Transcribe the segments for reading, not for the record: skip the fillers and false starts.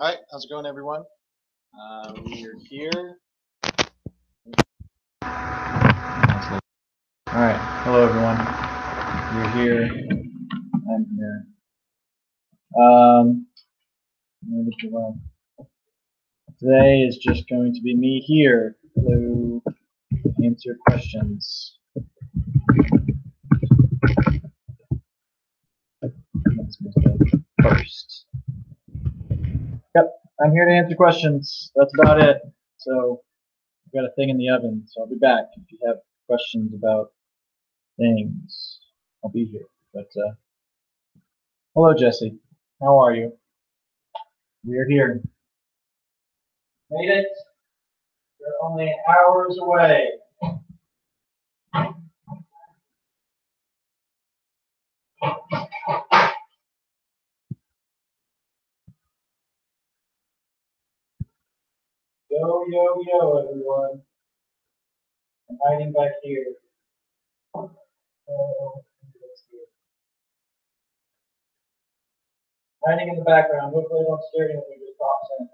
All right, how's it going, everyone? We're here. All right, hello everyone. You're here. I'm here. Today is just going to be me here to answer questions. First. Yep, I'm here to answer questions. That's about it. So I've got a thing in the oven, so I'll be back if you have questions about things. I'll be here. But hello, Jesse. How are you? We're here. Made it. We're only hours away. Yo, yo, yo, everyone. I'm hiding back here. Hiding in the background. Hopefully I don't scare you when we just pops in.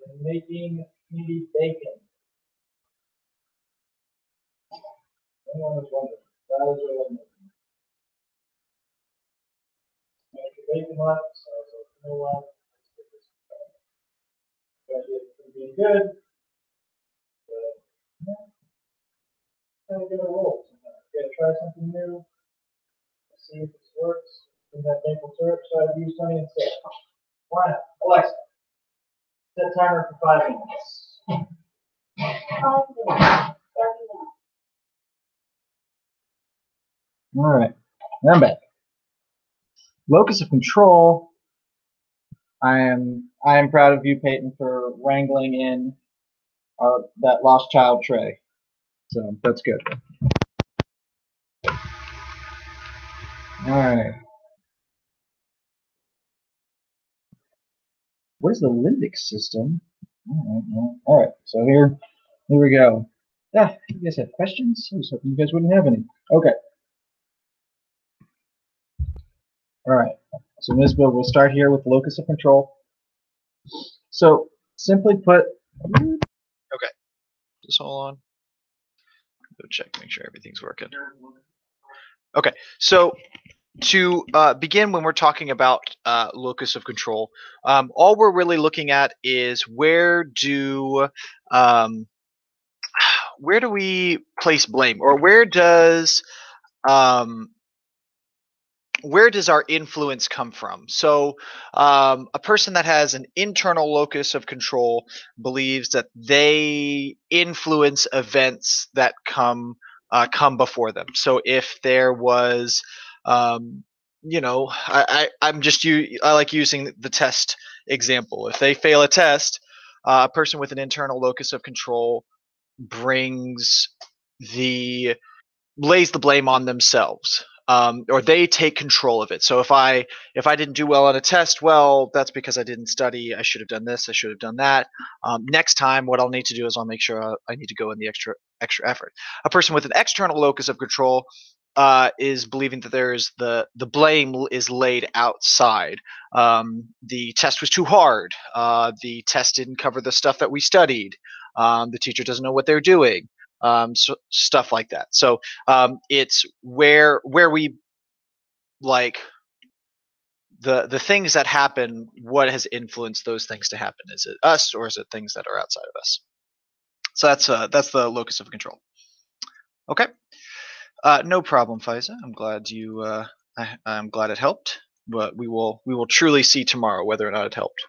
I'm making meaty bacon. Anyone was wondering. That is what I'm making. Make the bacon left, so I was like, you know what? It's being good. But yeah, kind of get a roll sometimes. Gotta try something new. See if this works. In that maple syrup, so I've used honey instead. Why not? Alexa, set timer for 5 minutes. 5 minutes. All right, I'm back. Locus of control. I am proud of you, Peyton, for wrangling in that lost child tray. So that's good. All right. What is the limbic system? All right. So here we go. Yeah, you guys have questions? I was hoping you guys wouldn't have any. Okay. All right. So in this build, we'll start here with locus of control. So simply put. Okay. Just hold on. Go check, make sure everything's working. Okay. So to begin, when we're talking about locus of control, all we're really looking at is where do we place blame, or where does our influence come from? So a person that has an internal locus of control believes that they influence events that come before them. So if there was I like using the test example. If they fail a test, a person with an internal locus of control lays the blame on themselves, or they take control of it. So if I didn't do well on a test, well, that's because I didn't study. I should have done this. I should have done that. Next time, what I'll need to do is I'll make sure I need to go in the extra effort. A person with an external locus of control is believing that there is the blame is laid outside. The test was too hard. The test didn't cover the stuff that we studied. The teacher doesn't know what they're doing. So stuff like that. So it's where we like the things that happen. What has influenced those things to happen? Is it us, or is it things that are outside of us? So that's the locus of control. Okay. No problem, Faiza. I'm glad I'm glad it helped. But we will truly see tomorrow whether or not it helped.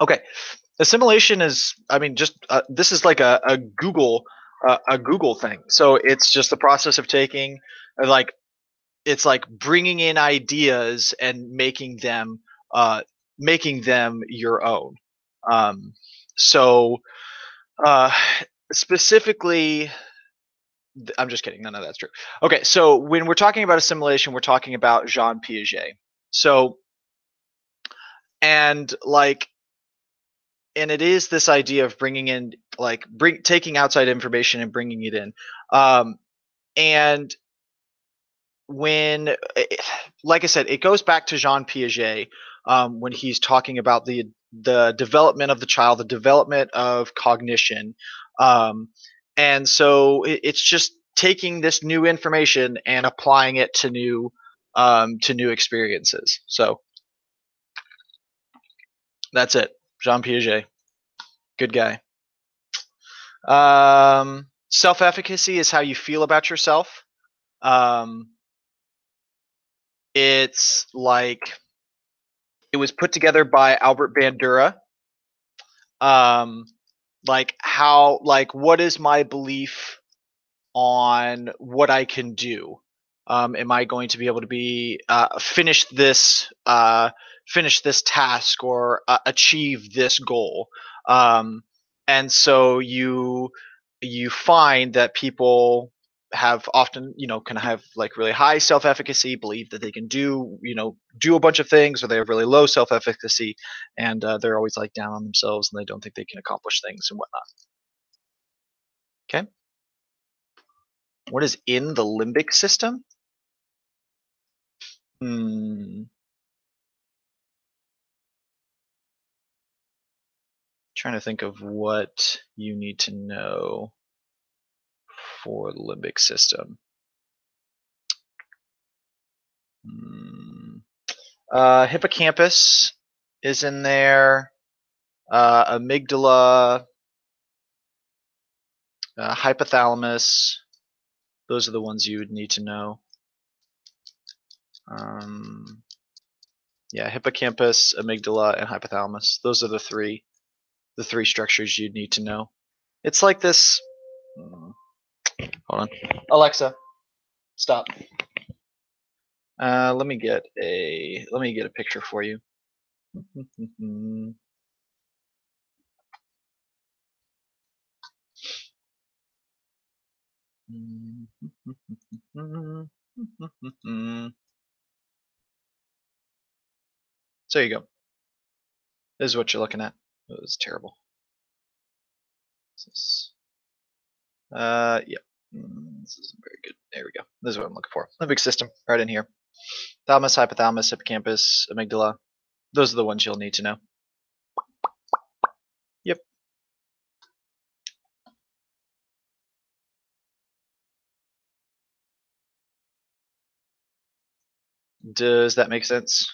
Okay. Assimilation is, I mean, just this is like a Google thing. So it's just the process of taking like it's like bringing in ideas and making them your own. So specifically, I'm just kidding. None of that's true. Okay, so when we're talking about assimilation, we're talking about Jean Piaget. So and like and it is this idea of bringing in taking outside information and bringing it in. And when like I said, it goes back to Jean Piaget when he's talking about the development of the child, the development of cognition, and so it's just taking this new information and applying it to new experiences. So that's it, Jean Piaget, good guy. Self-efficacy is how you feel about yourself. It's like it was put together by Albert Bandura. Like what is my belief on what I can do? Am I going to be able to be finish this task or achieve this goal? And so you find that people have often, can have like really high self-efficacy, believe that they can do a bunch of things, or they have really low self-efficacy, and they're always like down on themselves and they don't think they can accomplish things and whatnot. Okay. What is in the limbic system? Trying to think of what you need to know for the limbic system. Hippocampus is in there. Amygdala, hypothalamus. Those are the ones you would need to know. Yeah, hippocampus, amygdala, and hypothalamus. Those are the three structures you'd need to know. It's like this. Hold on, Alexa, stop. Let me get a picture for you. So there you go. This is what you're looking at. It was terrible. Yeah. This isn't very good. There we go. This is what I'm looking for. Limbic system, right in here. Thalamus, hypothalamus, hippocampus, amygdala. Those are the ones you'll need to know. Yep. Does that make sense?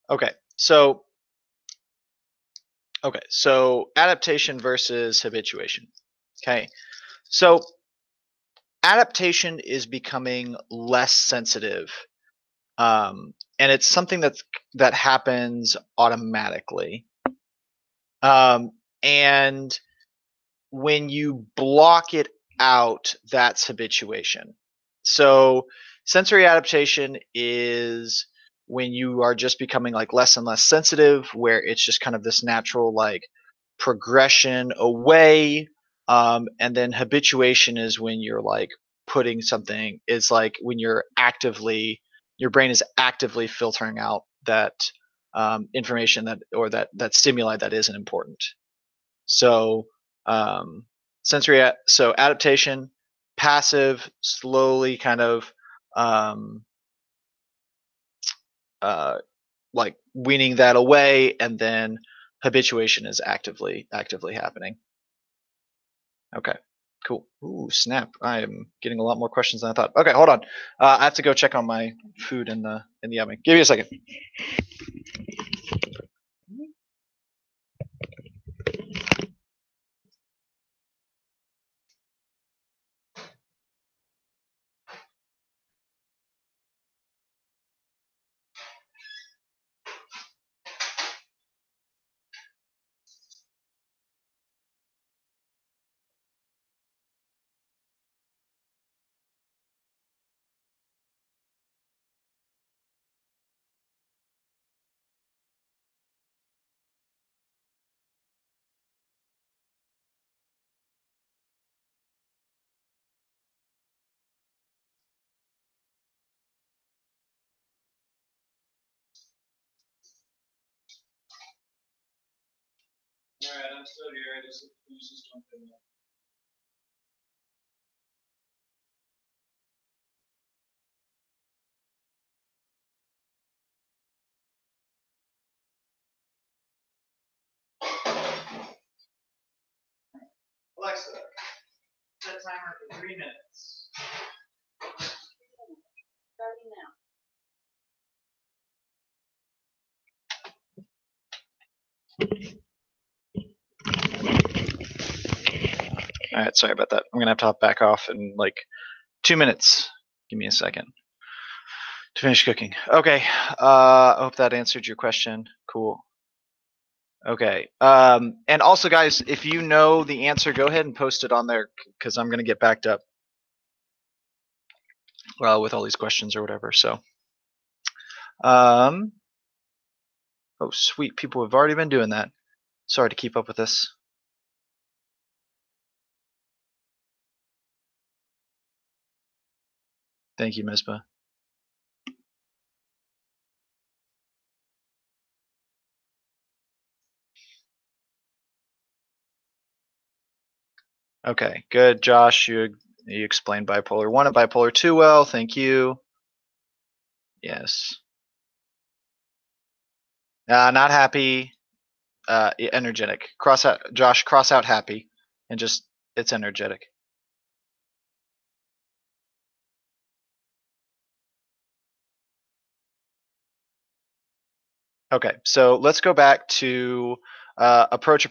Okay. So adaptation versus habituation. Okay. So adaptation is becoming less sensitive, and it's something that happens automatically. And when you block it out, that's habituation. So sensory adaptation is when you are just becoming like less and less sensitive, where it's just kind of this natural like progression away. And then habituation is when you're like putting something, is like when your brain is actively filtering out that information that stimuli that isn't important. So so adaptation, passive, slowly kind of like weaning that away, and then habituation is actively happening. Okay, cool. Ooh, snap! I am getting a lot more questions than I thought. Okay, hold on. I have to go check on my food in the oven. Give me a second. All right, I'm still here. I just finished this one thing. Alexa, set timer for 3 minutes. Starting now. All right, sorry about that. I'm gonna have to hop back off in like 2 minutes. Give me a second to finish cooking. Okay. I hope that answered your question. Cool. Okay. And also, guys, if you know the answer, go ahead and post it on there because I'm gonna get backed up with all these questions or whatever. So, oh sweet, people have already been doing that. Sorry to keep up with this. Thank you, Misbah. Okay, good, Josh. You explained bipolar 1 and bipolar 2 well. Thank you. Yes. Not happy. Energetic. Cross out, Josh. Cross out happy, and just it's energetic. Okay, so let's go back to approach.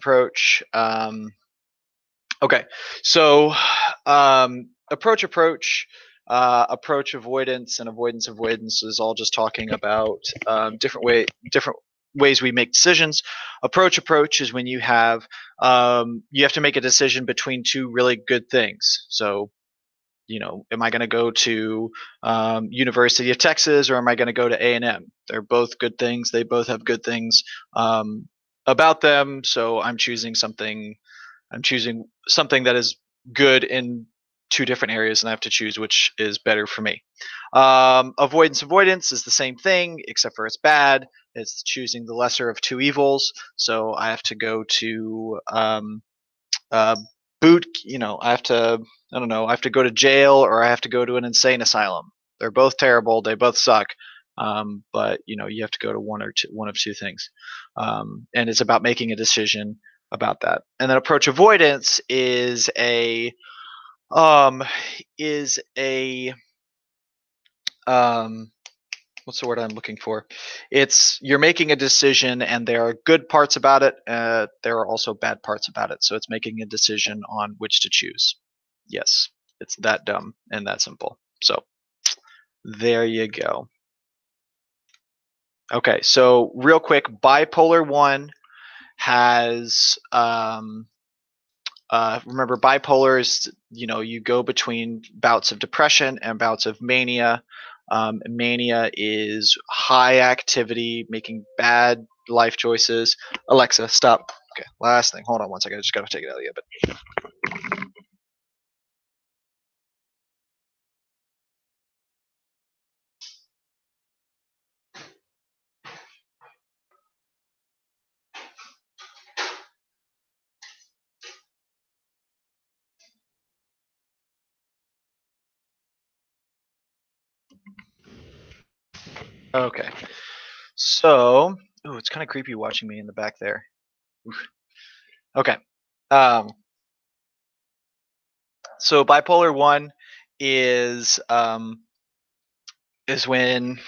Okay, so approach, avoidance, and avoidance is all just talking about different ways we make decisions. Approach is when you have to make a decision between two really good things. So, am I going to go to University of Texas or am I going to go to A&M? They're both good things. They both have good things about them. So I'm choosing something that is good in two different areas, and I have to choose which is better for me. Avoidance is the same thing, except for it's bad. It's choosing the lesser of two evils. So I have to go to boot. I have to go to jail or I have to go to an insane asylum. They're both terrible. They both suck. But you have to go to one of two things, and it's about making a decision about that. And then approach avoidance is a what's the word I'm looking for? You're making a decision and there are good parts about it. There are also bad parts about it. So it's making a decision on which to choose. Yes, it's that dumb and that simple. So there you go. Okay, so real quick, bipolar 1 has remember, bipolar is you go between bouts of depression and bouts of mania. Mania is high activity, making bad life choices. Alexa, stop. Okay, last thing. Hold on one second. I just gotta take it out of the oven. Okay. So, ooh, it's kind of creepy watching me in the back there. Oof. Okay. Um, so bipolar 1 is when,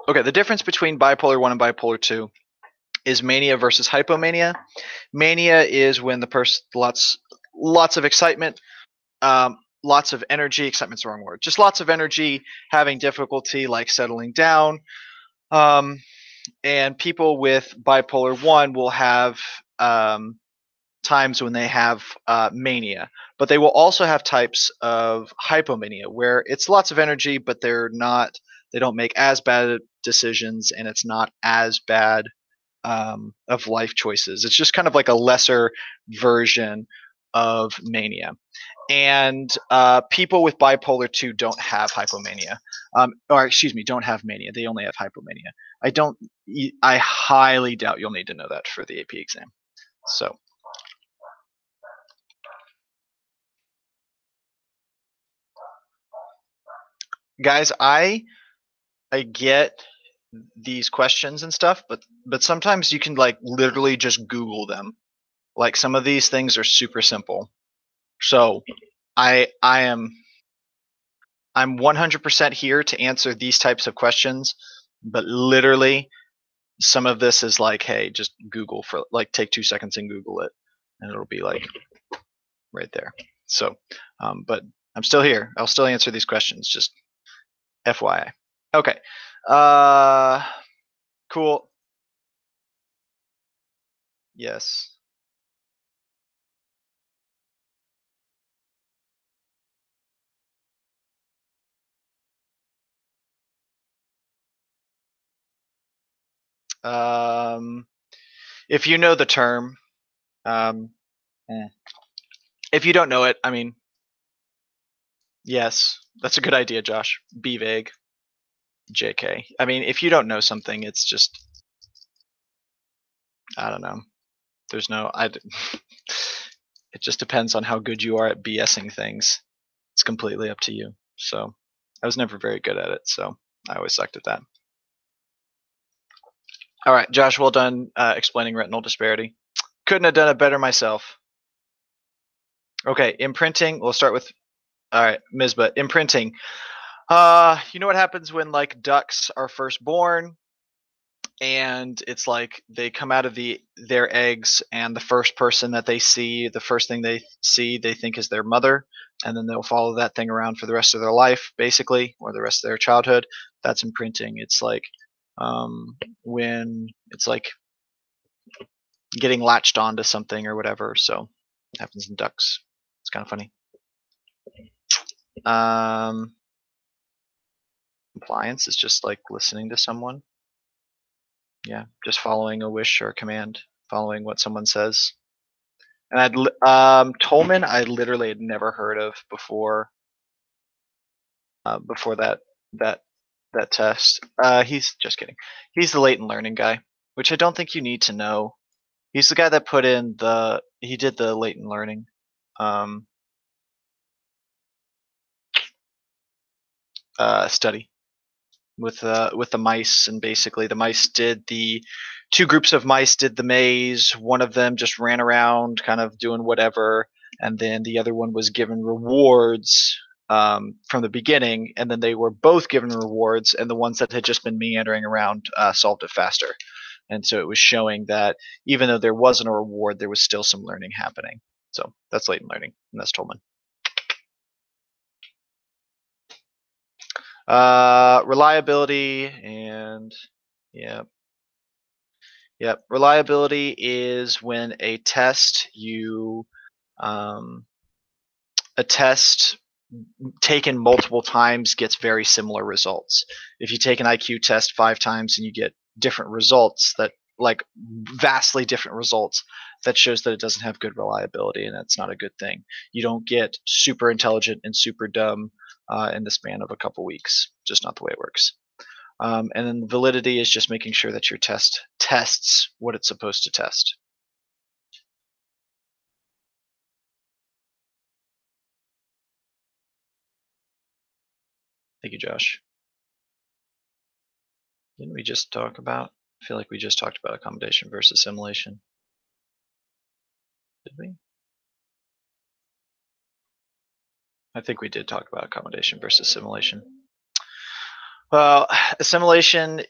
okay, the difference between bipolar 1 and bipolar 2 is mania versus hypomania. Mania is when the person lots of excitement, lots of energy. Excitement's the wrong word. Just lots of energy, having difficulty like settling down. Um, and people with bipolar 1 will have times when they have mania, but they will also have types of hypomania where it's lots of energy, but they don't make as bad decisions, and it's not as bad of life choices. It's just kind of like a lesser version of mania. And people with bipolar 2 don't have hypomania, or excuse me, don't have mania. They only have hypomania. I highly doubt you'll need to know that for the AP exam. So, guys, I get these questions and stuff, but sometimes you can like literally just Google them. Like some of these things are super simple. So I'm 100% here to answer these types of questions, but literally some of this is like, hey, just Google for like take 2 seconds and Google it, and it'll be like right there. So, but I'm still here. I'll still answer these questions. Just FYI. Okay. Uh, cool. Yes. Um, if you know the term, um, eh. If you don't know it, I mean, yes, that's a good idea, Josh. Be vague. JK. I mean, if you don't know something, it's just, I don't know. There's no, it just depends on how good you are at BSing things. It's completely up to you. So I was never very good at it, so I always sucked at that. All right, Josh, well done explaining retinal disparity. Couldn't have done it better myself. Okay, imprinting. We'll start with, all right, Misbah. Imprinting. You know what happens when like ducks are first born? And it's like they come out of their eggs, and the first person that they see, the first thing they see, they think is their mother, and then they'll follow that thing around for the rest of their life, basically, or the rest of their childhood. That's imprinting. It's like when it's like getting latched onto something or whatever. So it happens in ducks. It's kind of funny. Compliance is just like listening to someone. Yeah, just following a wish or a command, following what someone says. And Tolman, I literally had never heard of before that that test. He's just kidding. He's the latent learning guy, which I don't think you need to know. He's the guy that put in he did the latent learning study with the mice, and basically the mice did the two groups of mice did the maze. One of them just ran around, kind of doing whatever, and then the other one was given rewards from the beginning, and then they were both given rewards, and the ones that had just been meandering around solved it faster. And so it was showing that even though there wasn't a reward, there was still some learning happening. So that's latent learning, and that's Tolman. Reliability and yeah. Yep. Reliability is when um, a test taken multiple times gets very similar results. If you take an IQ test 5 times and you get different results, that like vastly different results, that shows that it doesn't have good reliability, and that's not a good thing. You don't get super intelligent and super dumb in the span of a couple weeks. Just not the way it works. And then validity is just making sure that your test tests what it's supposed to test. Thank you, Josh. Didn't we just talk about? I feel like we just talked about accommodation versus assimilation. Did we? I think we did talk about accommodation versus assimilation. Well, assimilation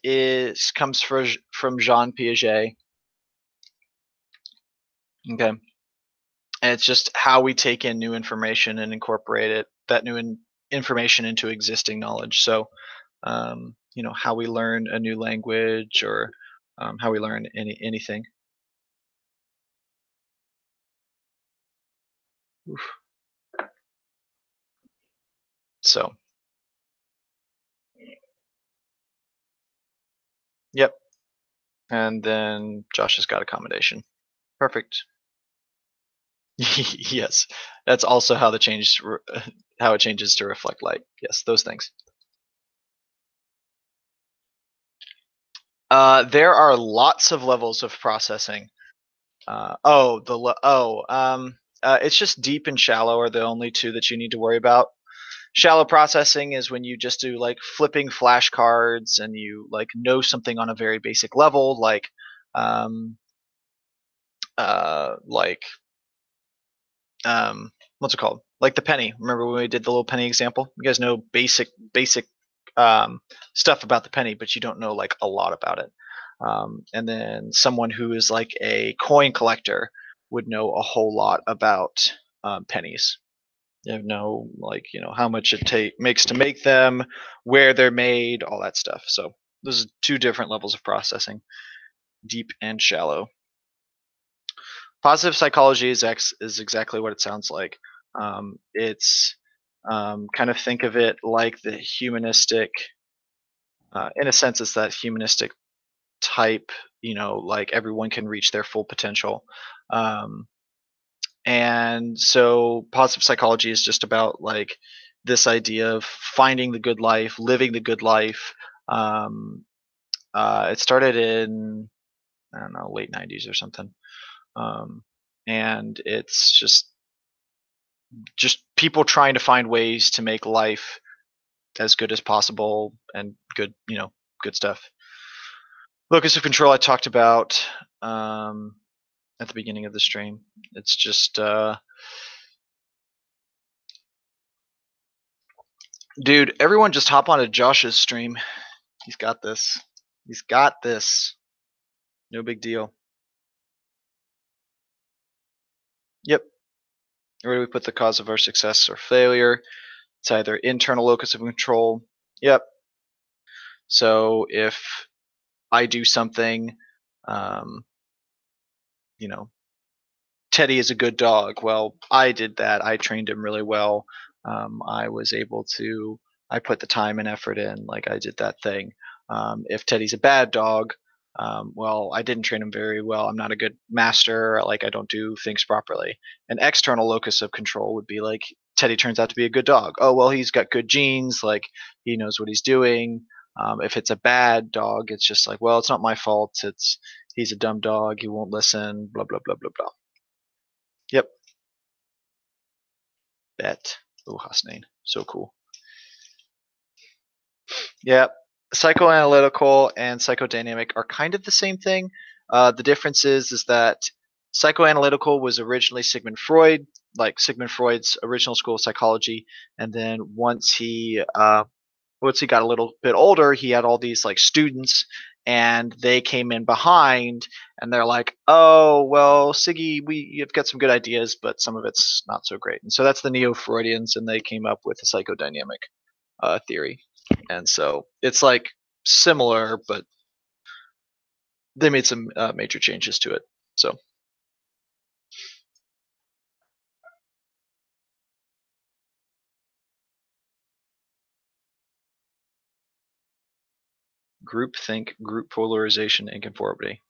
comes from Jean Piaget. Okay, and it's just how we take in new information and incorporate that new information into existing knowledge. So, how we learn a new language, or how we learn anything. Oof. So, yep. And then Josh has got accommodation. Perfect. Yes, that's also how it changes to reflect light. Yes, those things. There are lots of levels of processing. It's just deep and shallow are the only two that you need to worry about. Shallow processing is when you just do like flipping flashcards and you like know something on a very basic level, like um, like what's it called? Like the penny. Remember when we did the little penny example? You guys know basic stuff about the penny, but you don't know like a lot about it. And then someone who is like a coin collector would know a whole lot about pennies. You know, like how much it makes to make them, where they're made, all that stuff. So those are two different levels of processing, deep and shallow. Positive psychology is exactly what it sounds like. It's kind of think of it like the humanistic. In a sense, it's that humanistic type. Like everyone can reach their full potential. And so positive psychology is just about like this idea of finding the good life, living the good life. It started in, I don't know, late 90s or something. And it's just people trying to find ways to make life as good as possible and good stuff. Locus of control I talked about at the beginning of the stream. It's just dude, everyone just hop onto Josh's stream. He's got this. He's got this. No big deal. Yep. Where do we put the cause of our success or failure? It's either internal locus of control. Yep. So if I do something, Teddy is a good dog. Well, I did that. I trained him really well. I was able to. I put the time and effort in. Like I did that thing. If Teddy's a bad dog, well, I didn't train him very well. I'm not a good master. Like I don't do things properly. An external locus of control would be like Teddy turns out to be a good dog. Oh well, he's got good genes. Like he knows what he's doing. If it's a bad dog, it's just like, well, it's not my fault. He's a dumb dog. He won't listen. Blah blah blah blah blah. Yep. Bet. Oh, Hasnain. So cool. Yep. Psychoanalytical and psychodynamic are kind of the same thing. The difference is that psychoanalytical was originally Sigmund Freud, like Sigmund Freud's original school of psychology, and then once he got a little bit older, he had all these like students, and they came in behind, and they're like, "Oh, well, Siggy, you've got some good ideas, but some of it's not so great." And so that's the Neo-Freudians, and they came up with the psychodynamic theory. And so it's like similar, but they made some major changes to it. So. Groupthink, group polarization, and conformity.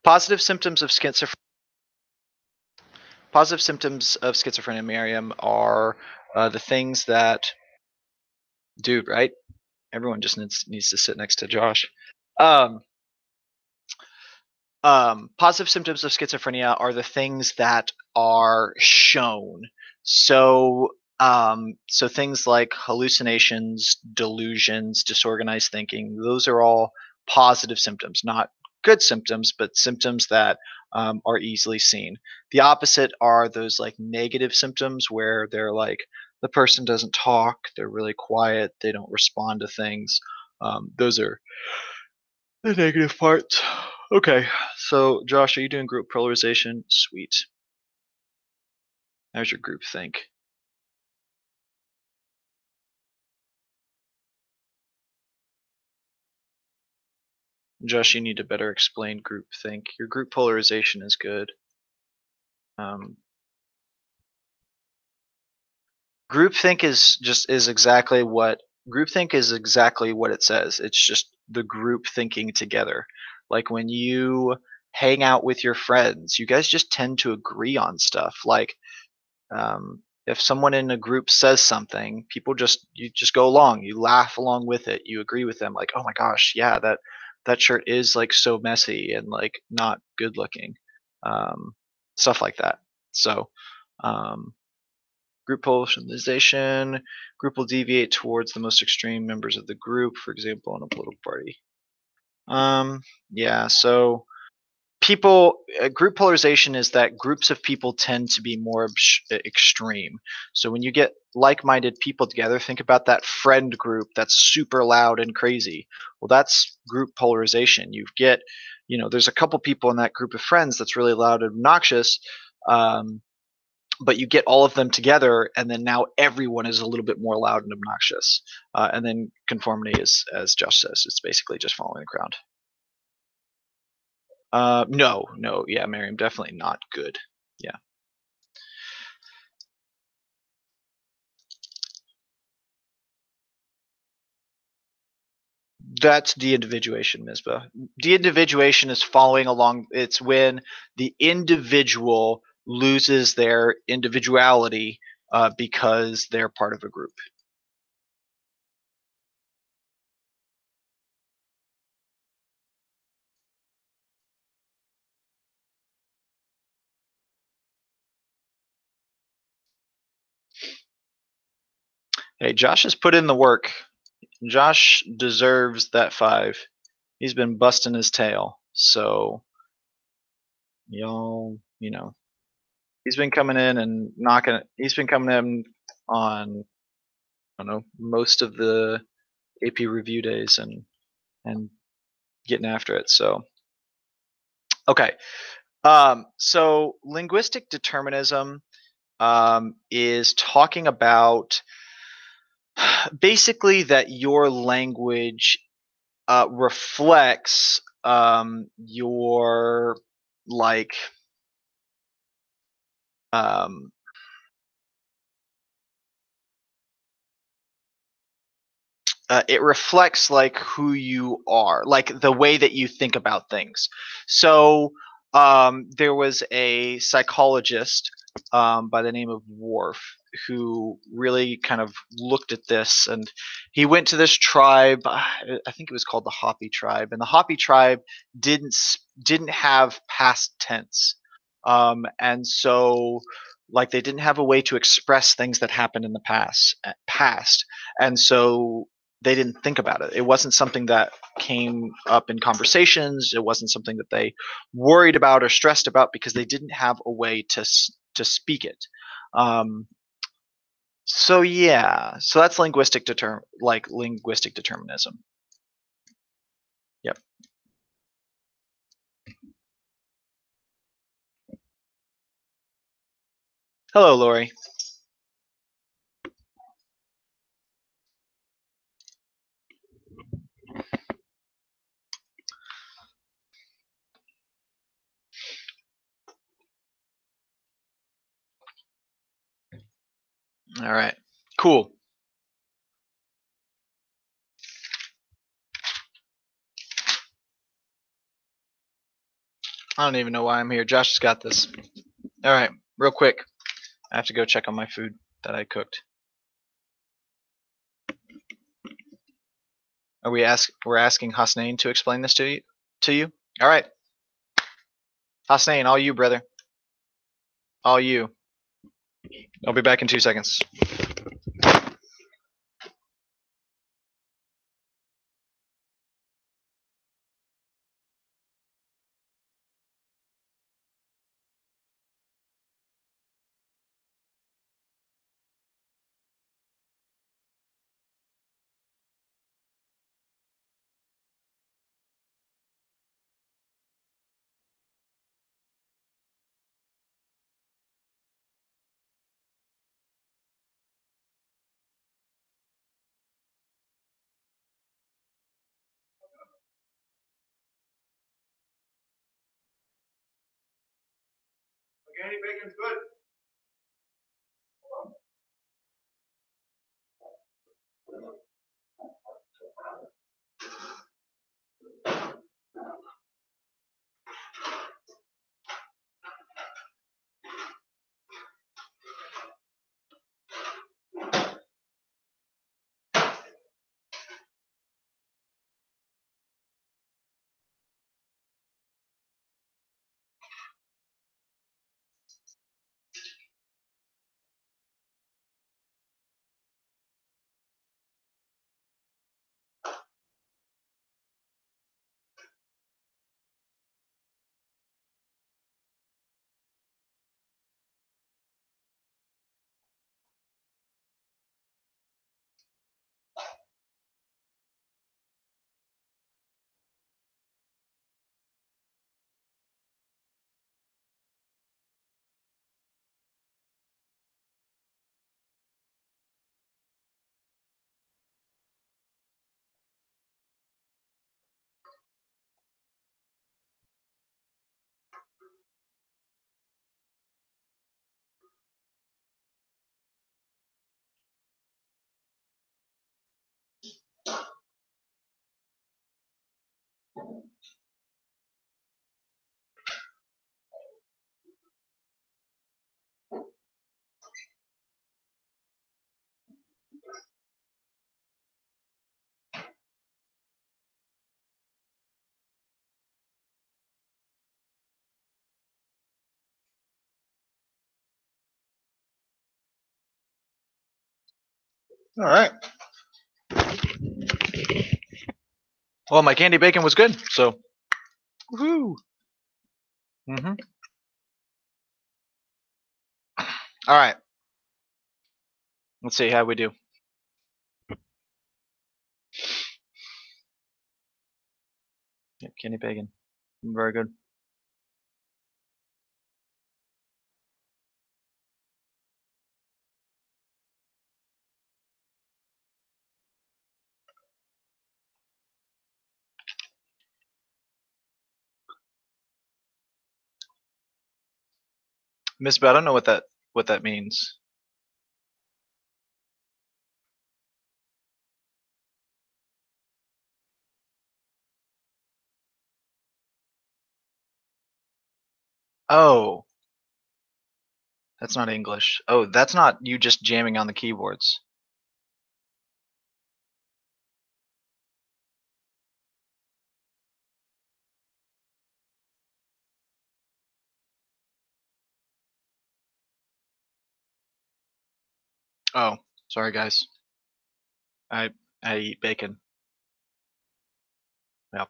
Positive symptoms of schizophrenia. Positive symptoms of schizophrenia, Miriam, are the things that, dude, right? Everyone just needs to sit next to Josh. Positive symptoms of schizophrenia are the things that are shown. So So things like hallucinations, delusions, disorganized thinking, those are all positive symptoms, not good symptoms, but symptoms that are easily seen. The opposite are those like negative symptoms where they're like the person doesn't talk, they're really quiet, they don't respond to things. Those are the negative parts. Okay, so Josh, are you doing group polarization? Sweet. There's your group think. Josh, you need to better explain groupthink. Your group polarization is good. Groupthink is exactly what it says. It's just the group thinking together. Like when you hang out with your friends, you guys just tend to agree on stuff. Like if someone in a group says something, you just go along, you laugh along with it, you agree with them. Like, oh my gosh, yeah, that shirt is like so messy and like not good looking, stuff like that. So group polarization, group will deviate towards the most extreme members of the group, for example, in a political party. Yeah, so group polarization is that groups of people tend to be more extreme. So when you get like-minded people together, think about that friend group that's super loud and crazy. Well, that's group polarization. There's a couple people in that group of friends that's really loud and obnoxious, but you get all of them together, and then now everyone is a little bit more loud and obnoxious. And then conformity is, as Josh says, it's basically just following the crowd. No, yeah, Miriam, definitely not good. Yeah. That's de-individuation, Misbah. De-individuation is following along. It's when the individual loses their individuality because they're part of a group. Hey, Josh has put in the work. Josh deserves that 5. He's been busting his tail. So, y'all, he's been coming in and he's been coming in on, I don't know, most of the AP review days and getting after it. So, okay. So linguistic determinism is talking about basically that your language reflects your like it reflects like who you are, like the way that you think about things. So there was a psychologist by the name of Worf who really kind of looked at this, and he went to this tribe. I think it was called the Hopi tribe, and the Hopi tribe didn't have past tense, and so like they didn't have a way to express things that happened in the past, and so they didn't think about it. It wasn't something that came up in conversations. It wasn't something that they worried about or stressed about because they didn't have a way to speak it. So yeah, so that's linguistic determinism. Yep. Hello, Lori. All right. Cool. I don't even know why I'm here. Josh has got this. All right, real quick. I have to go check on my food that I cooked. We're asking Hasnain to explain this to you? All right. Hasnain, all you, brother. All you. I'll be back in 2 seconds. Candy bacon's good. All right. Well, my candy bacon was good, so woohoo. Mm-hmm. All right. Let's see how we do. Yep, candy bacon. Very good. Miss, but I don't know what that means. Oh, that's not English. Oh, that's not you just jamming on the keyboards. Oh, sorry guys. I eat bacon. Yep.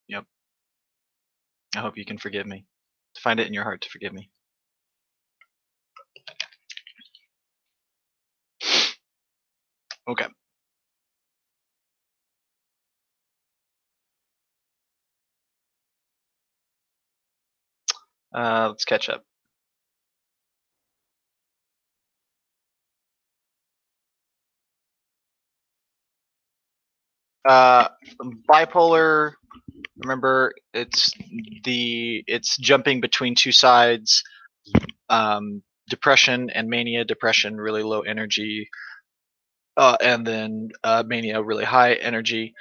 Yep. I hope you can forgive me. Find it in your heart to forgive me. Okay. Let's catch up. Bipolar. Remember, it's jumping between two sides. Depression and mania. Depression, really low energy, and then mania, really high energy.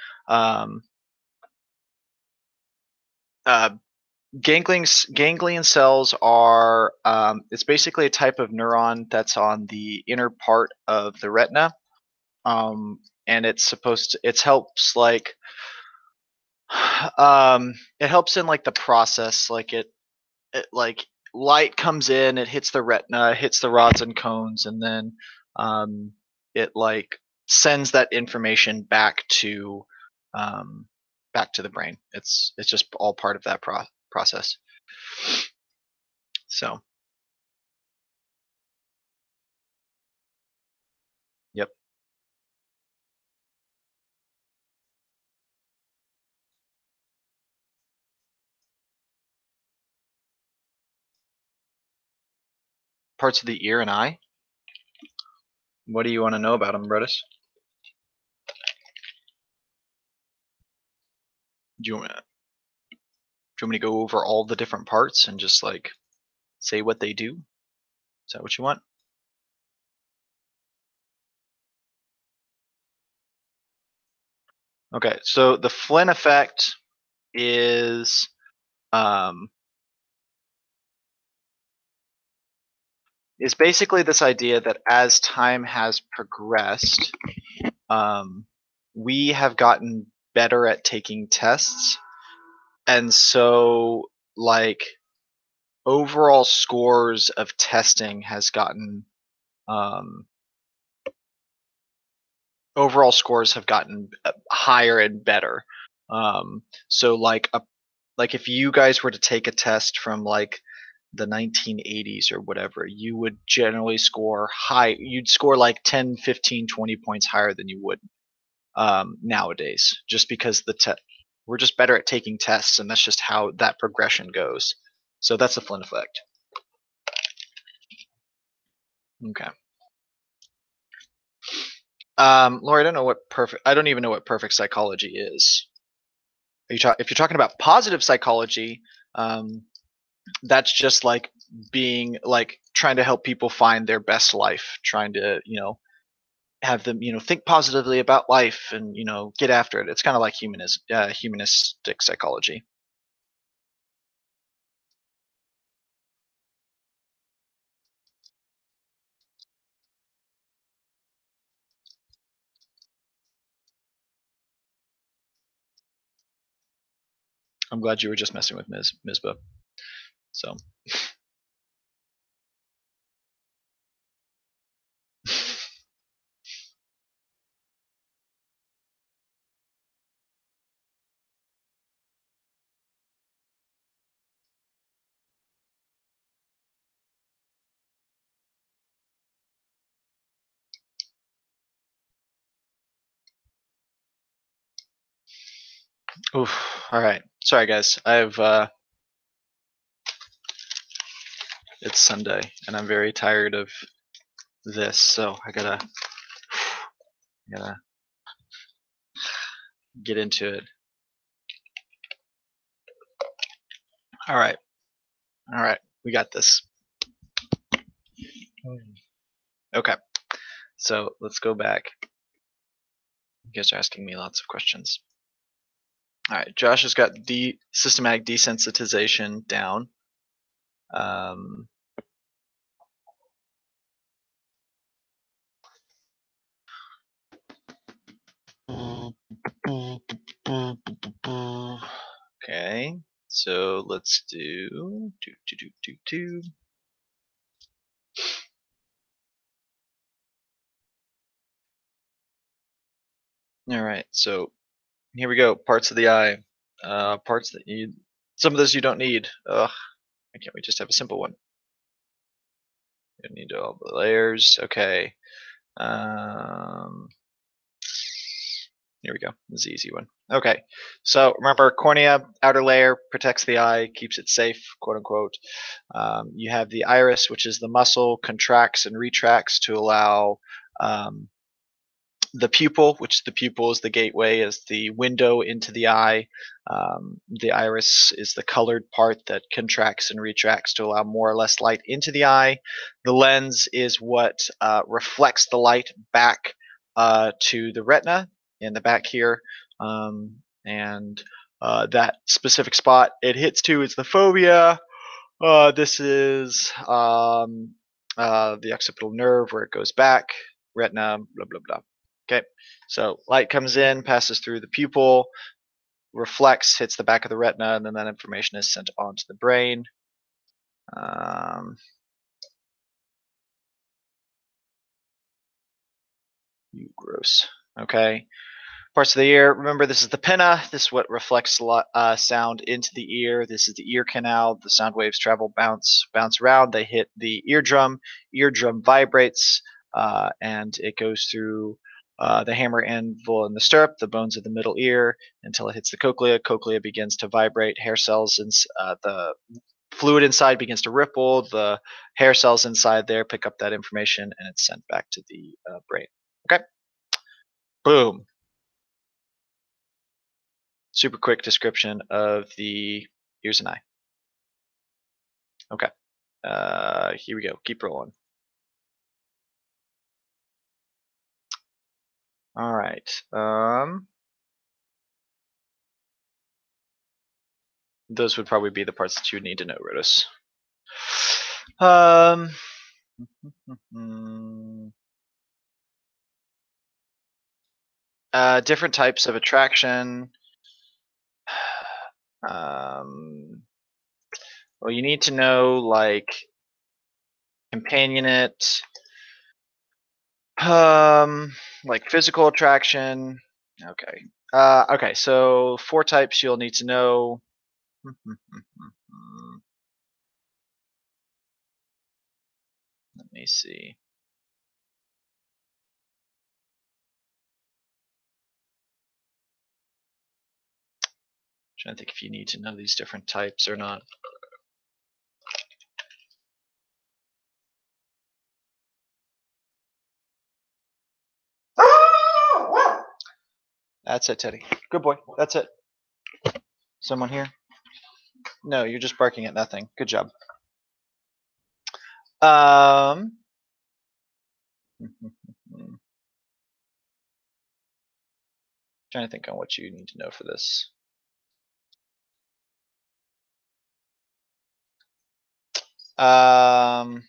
Ganglion cells are it's basically a type of neuron that's on the inner part of the retina, and it helps like it helps in like the process, like it like light comes in, it hits the retina, hits the rods and cones, and then it like sends that information back to the brain. It's just all part of that process. So, yep. Parts of the ear and eye. What do you want to know about them, Brodus? Do you want me to go over all the different parts and just like say what they do? Is that what you want? Okay, so the Flynn effect is basically this idea that as time has progressed, we have gotten better at taking tests, and so like overall scores of testing has gotten higher and better. So like if you guys were to take a test from like the 1980s or whatever, you would generally score high. You'd score like 10, 15, 20 points higher than you would nowadays, just because we're just better at taking tests, and that's just how that progression goes. So that's the Flynn effect. Okay. Laura, I don't even know what perfect psychology is. If you're talking about positive psychology, that's just like being like trying to help people find their best life, trying to have them think positively about life and get after it. It's kind of like humanistic psychology. I'm glad you were just messing with Mizba. So. Oof. All right. Sorry, guys. It's Sunday, and I'm very tired of this, so I gotta get into it. All right. We got this. Okay. So let's go back. You guys are asking me lots of questions. All right. Josh has got systematic desensitization down. Okay, so let's do. All right, so here we go. Parts of the eye. Parts that you. Some of those you don't need. Ugh, why can't we just have a simple one? You don't need all the layers. Okay. Here we go. This is the easy one. Okay, so remember, cornea, outer layer, protects the eye, keeps it safe, quote unquote. You have the iris, which is the muscle, contracts and retracts to allow the pupil, which the pupil is the gateway, is the window into the eye. The iris is the colored part that contracts and retracts to allow more or less light into the eye. The lens is what reflects the light back to the retina in the back here. And that specific spot it hits to is the fovea. This is the occipital nerve where it goes back, retina, blah, blah, blah. Okay, so light comes in, passes through the pupil, reflects, hits the back of the retina, and then that information is sent on to the brain. You gross. Okay. Parts of the ear. Remember, this is the pinna. This is what reflects sound into the ear. This is the ear canal. The sound waves travel, bounce around. They hit the eardrum. Eardrum vibrates, and it goes through the hammer, anvil, and the stirrup, the bones of the middle ear, until it hits the cochlea. Cochlea begins to vibrate. Hair cells and the fluid inside begins to ripple. The hair cells inside there pick up that information, and it's sent back to the brain. Okay. Boom. Super quick description of the ears and eye. Okay. Here we go. Keep rolling. All right. Those would probably be the parts that you would need to know, Rotus. Different types of attraction. Well, you need to know like companionate, like physical attraction. Okay. Okay. So 4 types you'll need to know. Let me see. Trying to think if you need to know these different types or not. That's it, Teddy. Good boy. That's it. Someone here? No, you're just barking at nothing. Good job. Trying to think on what you need to know for this. I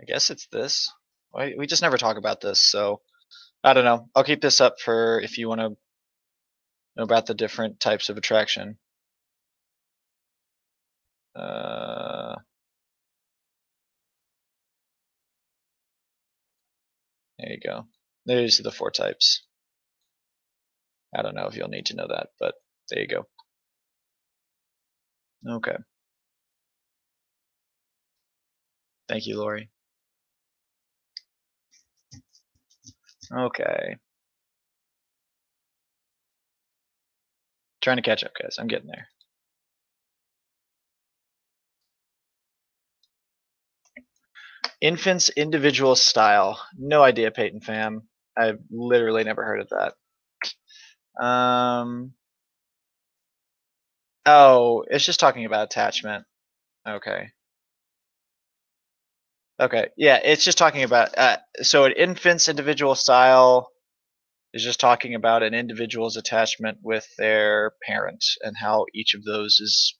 guess it's this. We just never talk about this, so I don't know. I'll keep this up for if you want to know about the different types of attraction. There you go. There's the 4 types. I don't know if you'll need to know that, but there you go. Okay. Thank you, Lori. Okay. Trying to catch up, guys. I'm getting there. Infant's individual style. No idea, Peyton fam. I've literally never heard of that. Oh, it's just talking about attachment. Okay. Okay. Yeah, it's just talking about so an infant's individual style is just talking about an individual's attachment with their parent and how each of those is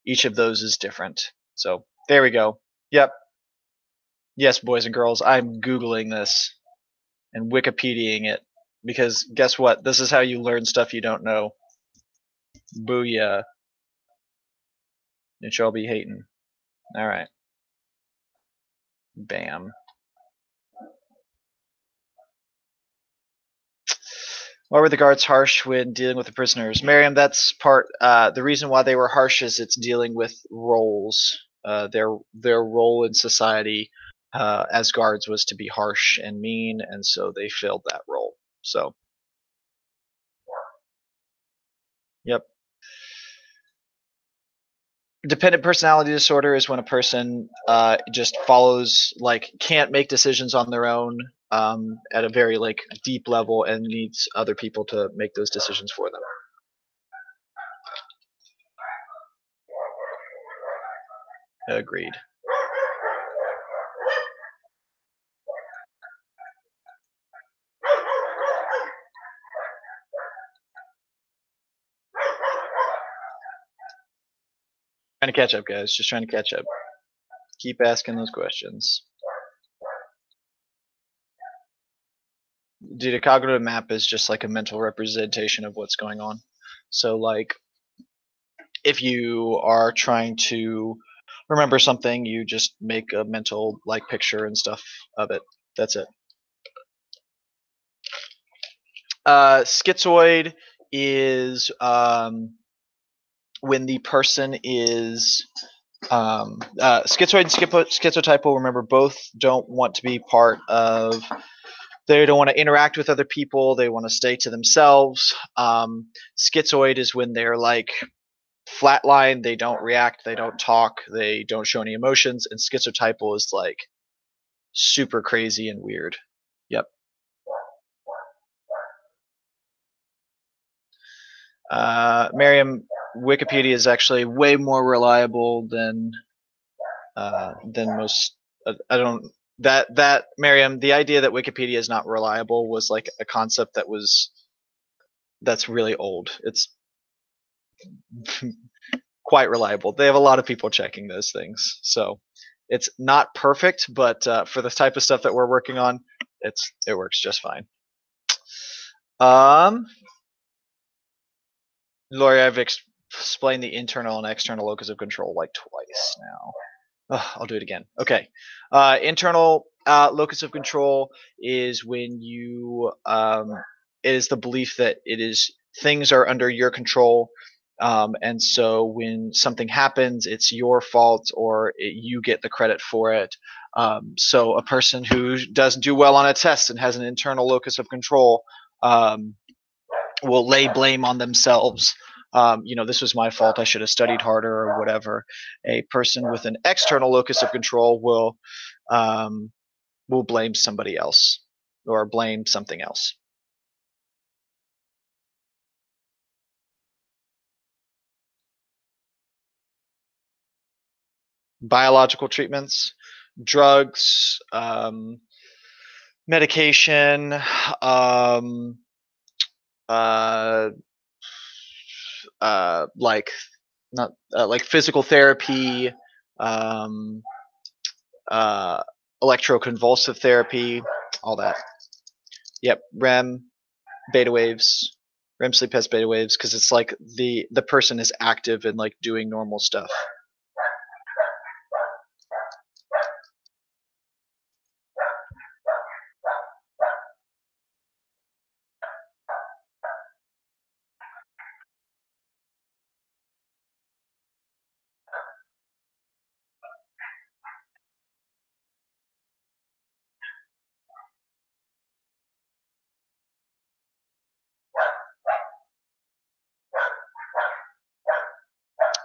each of those is different. So there we go. Yep. Yes, boys and girls, I'm Googling this and Wikipediaing it because guess what? This is how you learn stuff you don't know. Booyah. It shall be hating. Alright. Bam. Why were the guards harsh when dealing with the prisoners? Miriam, that's part. The reason why they were harsh is it's dealing with roles. Their role in society as guards was to be harsh and mean, and so they filled that role. So, yep. Dependent personality disorder is when a person just follows, like, can't make decisions on their own at a very like deep level and needs other people to make those decisions for them. Agreed. Trying to catch up, guys. Just trying to catch up. Keep asking those questions. Dude, a cognitive map is just like a mental representation of what's going on. So, like, if you are trying to remember something, you just make a mental like picture and stuff of it. That's it. Schizoid is when the person is schizoid and schizotypal. Remember, both don't want to be part of. They don't want to interact with other people. They want to stay to themselves. Schizoid is when they're like flatline. They don't react. They don't talk. They don't show any emotions. And schizotypal is like super crazy and weird. Yep. Miriam, Wikipedia is actually way more reliable than most. I don't that Miriam. The idea that Wikipedia is not reliable was like a concept that's really old. It's quite reliable. They have a lot of people checking those things, so it's not perfect, but for the type of stuff that we're working on, it works just fine. Lori, I've explained the internal and external locus of control like twice now. I'll do it again. Okay. Internal locus of control is when you it is the belief that things are under your control, and so when something happens, it's your fault or you get the credit for it. So a person who doesn't do well on a test and has an internal locus of control will lay blame on themselves. This was my fault. I should have studied harder or whatever. A person with an external locus of control will blame somebody else or blame something else. Biological treatments, drugs, medication, like not like physical therapy, electroconvulsive therapy, all that. Yep, REM, beta waves, REM sleep has beta waves because it's like the person is active and like doing normal stuff.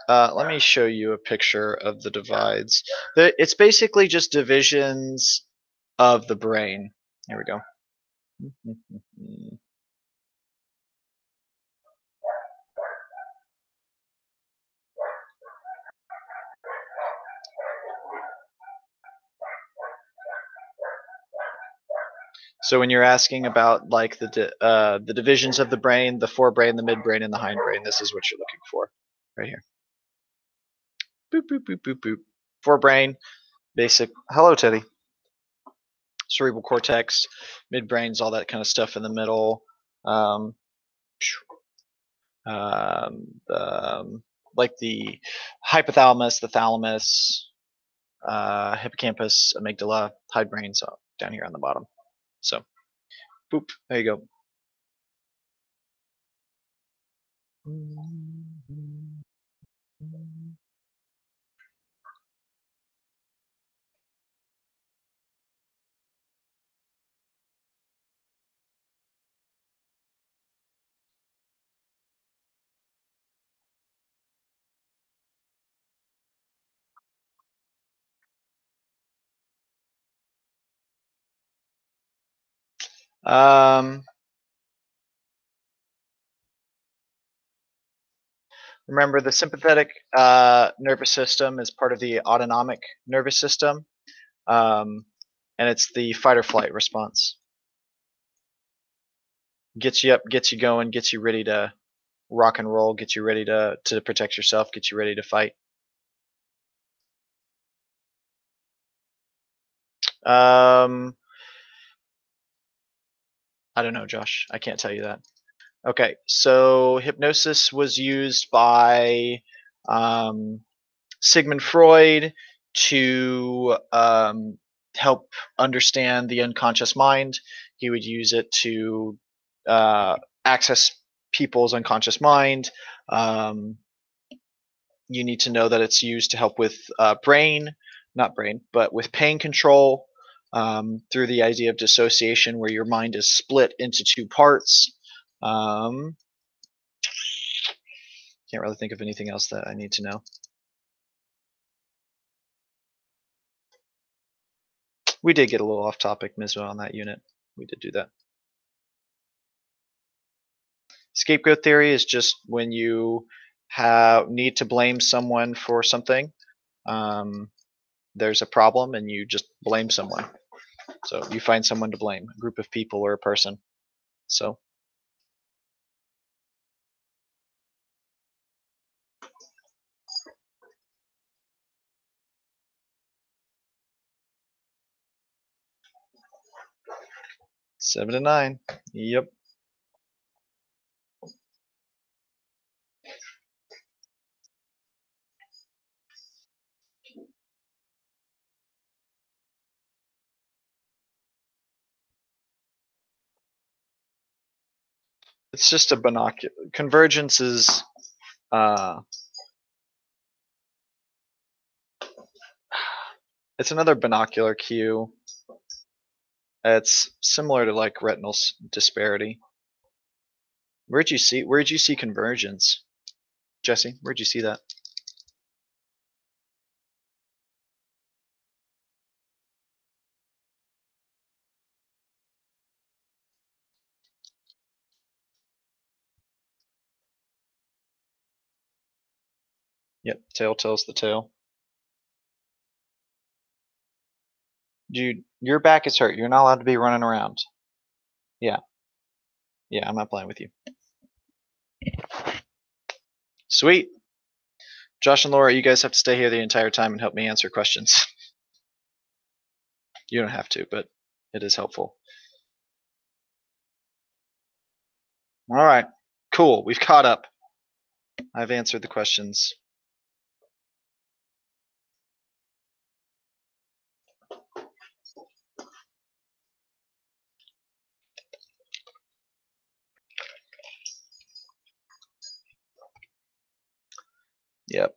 Let me show you a picture of the divides. It's basically just divisions of the brain. Here we go. So when you're asking about like the divisions of the brain, the forebrain, the midbrain, and the hindbrain, this is what you're looking for right here. Boop, boop, boop, boop, boop. Forebrain, basic. Hello, Teddy. Cerebral cortex, midbrains, all that kind of stuff in the middle. Like the hypothalamus, the thalamus, hippocampus, amygdala, hindbrains down here on the bottom. So, boop, there you go. Remember, the sympathetic nervous system is part of the autonomic nervous system, and it's the fight or flight response. Gets you up, gets you going, gets you ready to rock and roll, gets you ready to protect yourself, gets you ready to fight. I don't know, Josh. I can't tell you that. Okay, so hypnosis was used by Sigmund Freud to help understand the unconscious mind. He would use it to access people's unconscious mind. You need to know that it's used to help with but with pain control, through the idea of dissociation, where your mind is split into two parts. Can't really think of anything else that I need to know. We did get a little off topic, Ms. on that unit. We did do that. Scapegoat theory is just when you need to blame someone for something. There's a problem and you just blame someone. So you find someone to blame, a group of people or a person. So seven to nine. Yep. It's just a binocular. Convergence is it's another binocular cue. It's similar to like retinal disparity. Where'd you see convergence? Jesse, where'd you see that? Yep, tail tells the tale. Dude, your back is hurt. You're not allowed to be running around. Yeah. Yeah, I'm not playing with you. Sweet. Josh and Laura, you guys have to stay here the entire time and help me answer questions. You don't have to, but it is helpful. All right. Cool. We've caught up. I've answered the questions. Yep.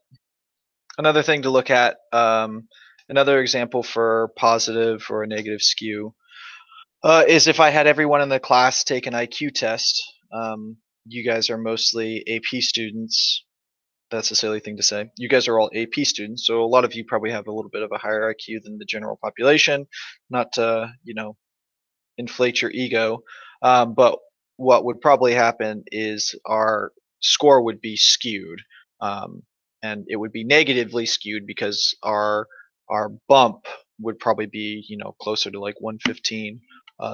Another thing to look at, another example for positive or a negative skew, is if I had everyone in the class take an IQ test. You guys are mostly AP students. That's a silly thing to say. You guys are all AP students, so a lot of you probably have a little bit of a higher IQ than the general population. Not to, inflate your ego, but what would probably happen is our score would be skewed, and it would be negatively skewed because our bump would probably be closer to like 115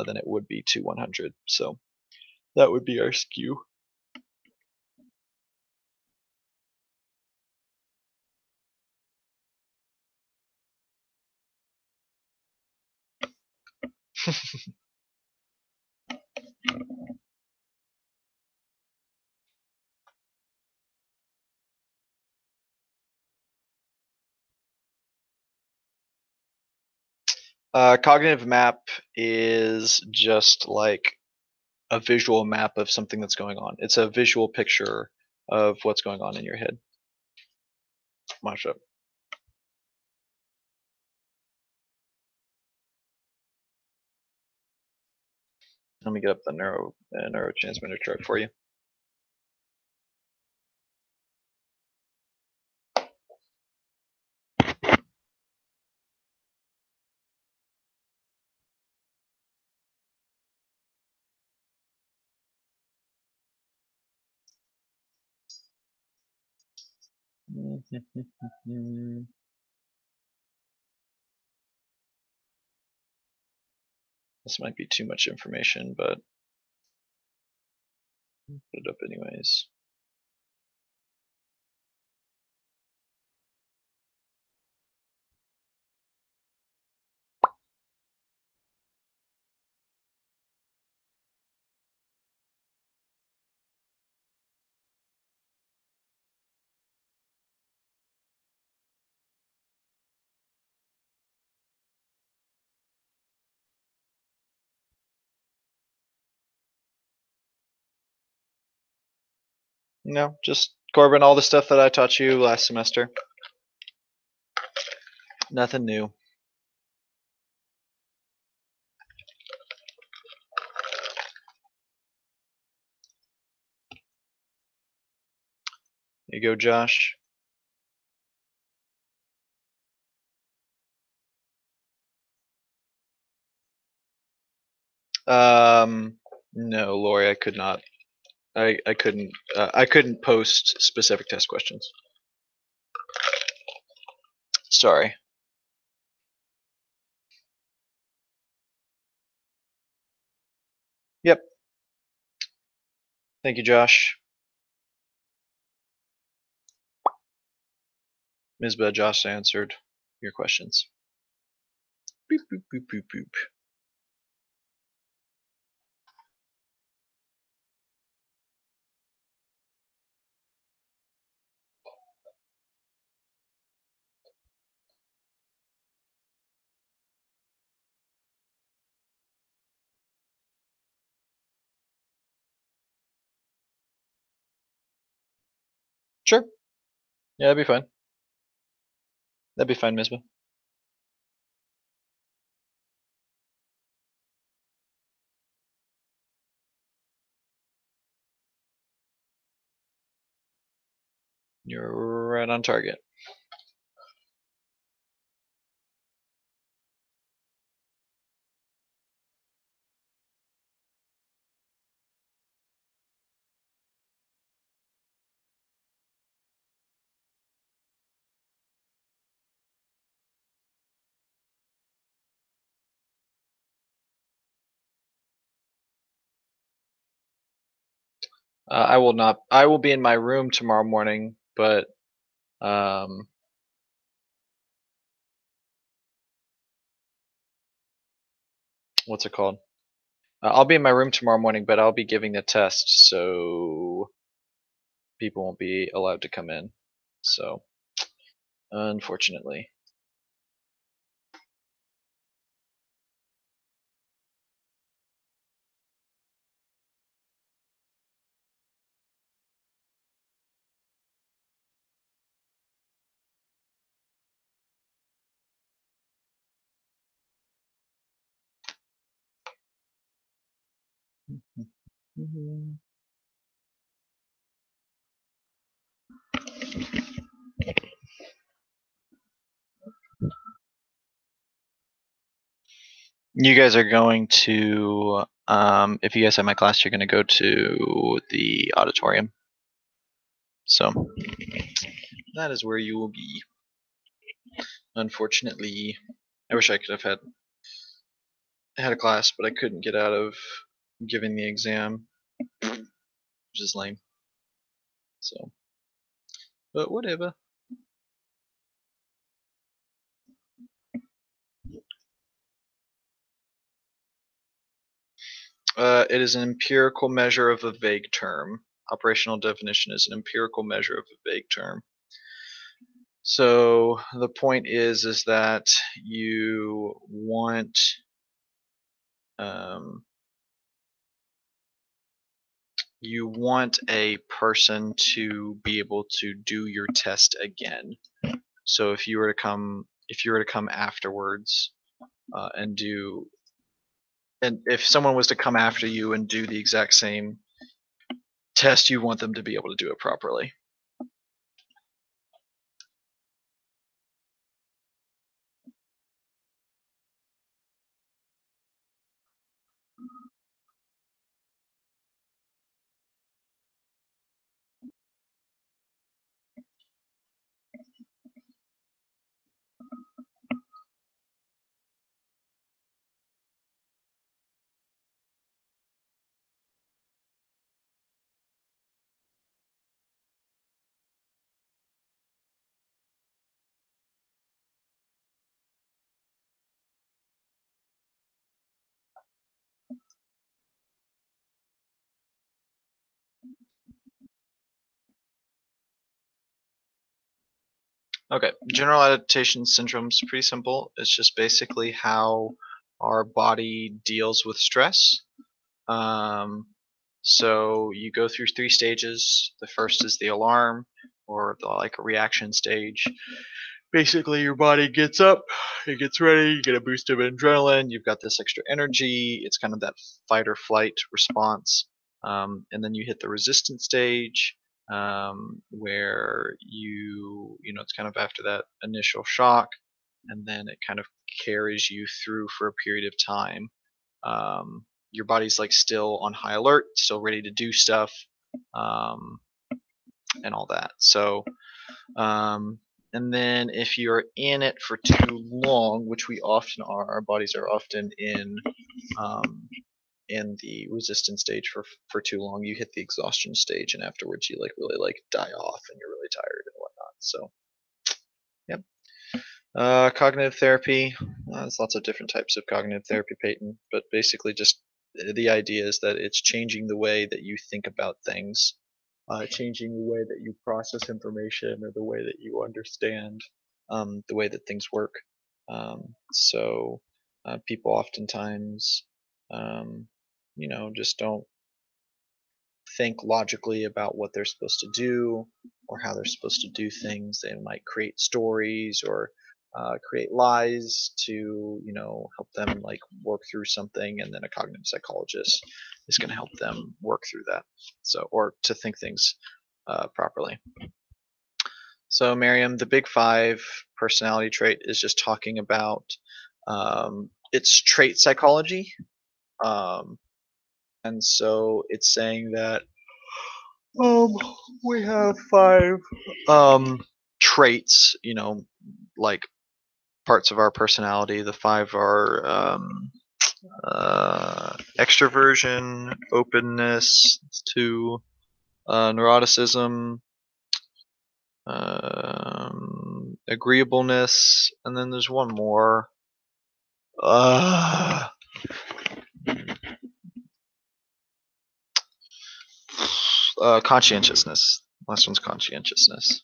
than it would be to 100. So that would be our skew. Cognitive map is just like a visual map of something that's going on. It's a visual picture of what's going on in your head. Mash up. Let me get up the neurotransmitter chart for you. This might be too much information, but I'll put it up anyways. No, just Corbin, all the stuff that I taught you last semester. Nothing new. There you go, Josh. No, Lori, I could not. I couldn't post specific test questions. Sorry. Yep. Thank you, Josh. Ms. Josh answered your questions. Boop, boop, boop, boop, boop. Sure. Yeah, that'd be fine. That'd be fine, Misbah. You're right on target. I will not. I will be in my room tomorrow morning, but what's it called? I'll be in my room tomorrow morning, but I'll be giving the test, so people won't be allowed to come in. So, unfortunately. You guys are going to, if you guys have my class, you're going to go to the auditorium. So, that is where you will be. Unfortunately, I wish I could have had a class, but I couldn't get out of giving the exam, which is lame. So, but whatever. It is an empirical measure of a vague term. Operational definition is an empirical measure of a vague term. So the point is that you want a person to be able to do your test again. So if you were to come afterwards and if someone was to come after you and do the exact same test, you want them to be able to do it properly. Okay, general adaptation syndrome is pretty simple. It's just basically how our body deals with stress. So you go through 3 stages. The first is the alarm, or the like a reaction stage. Basically, your body gets up, it gets ready, you get a boost of adrenaline, you've got this extra energy. It's kind of that fight or flight response. And then you hit the resistance stage, where you know, it's kind of after that initial shock, and then it kind of carries you through for a period of time. Your body's like still on high alert, still ready to do stuff, um, and all that. So, and then if you're in it for too long, which we often are, our bodies are often um, in the resistance stage for too long. You hit the exhaustion stage, and afterwards you like really like die off, and you're really tired and whatnot. So, yep. Cognitive therapy. There's lots of different types of cognitive therapy, Peyton, but basically just the idea is that it's changing the way that you think about things, changing the way that you process information, or the way that you understand the way that things work. So people oftentimes, um, you know, just don't think logically about what they're supposed to do or how they're supposed to do things. They might create stories or create lies to, you know, help them like work through something, and then a cognitive psychologist is going to help them work through that. So, or to think things properly. So, Miriam, the big 5 personality trait is just talking about it's trait psychology. Um, and so it's saying that um, we have 5 traits, you know, like parts of our personality. The 5 are extroversion, openness, 2, neuroticism, agreeableness, and then there's one more. Uh, Conscientiousness. Last one's conscientiousness.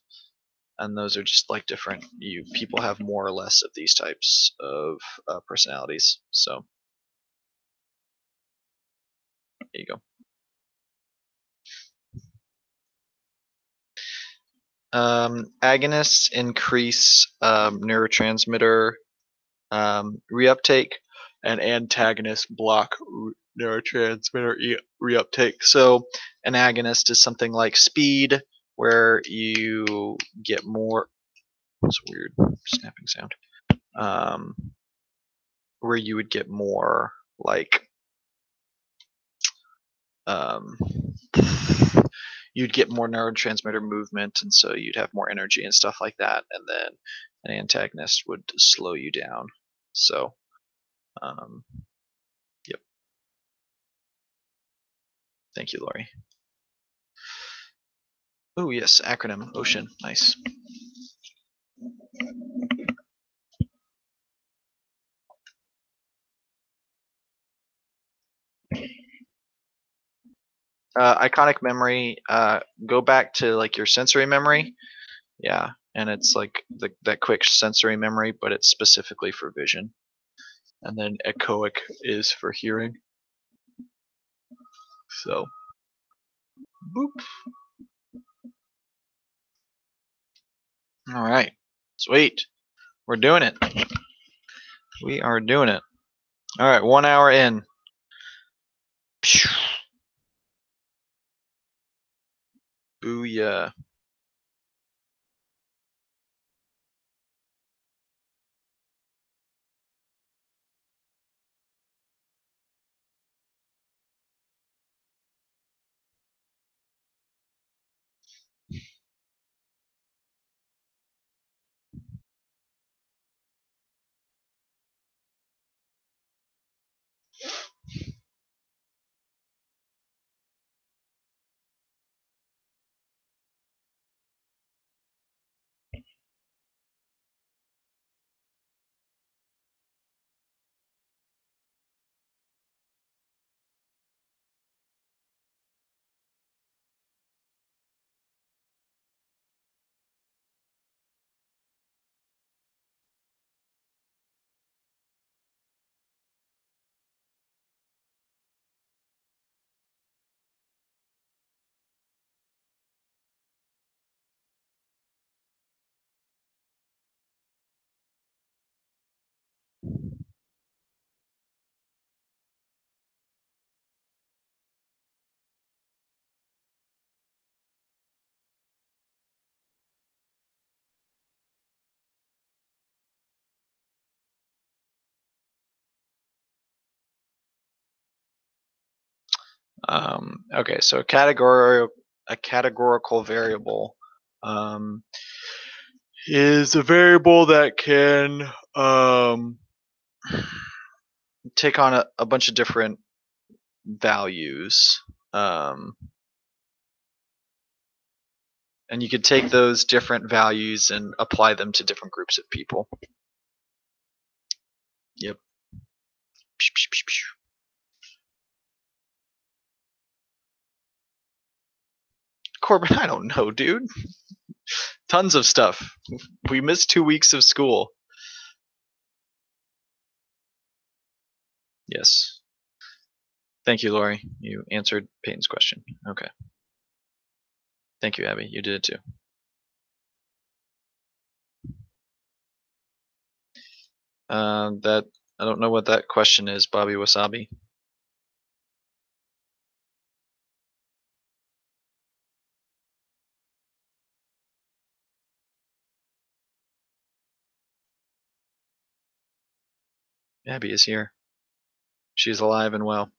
And those are just like different. People have more or less of these types of personalities. So there you go. Agonists increase neurotransmitter reuptake, and antagonists block neurotransmitter reuptake. So an agonist is something like speed, where you get more. It's a weird snapping sound. Where you would get more like um, you'd get more neurotransmitter movement, and so you'd have more energy and stuff like that. And then an antagonist would slow you down. So, yep. Thank you, Lori. Oh yes, acronym OCEAN. Nice. Iconic memory. Go back to like your sensory memory. Yeah, and it's like that quick sensory memory, but it's specifically for vision. And then echoic is for hearing. So, boop. All right, sweet. We're doing it. We are doing it. All right, 1 hour in. Booyah. Okay, so a categorical variable is a variable that can take on a bunch of different values. And you could take those different values and apply them to different groups of people. Yep. Corbin, I don't know, dude. Tons of stuff. We missed 2 weeks of school. Yes. Thank you, Lori. You answered Peyton's question. Okay. Thank you, Abby. You did it too. That I don't know what that question is, Bobby Wasabi. Abby is here. She's alive and well.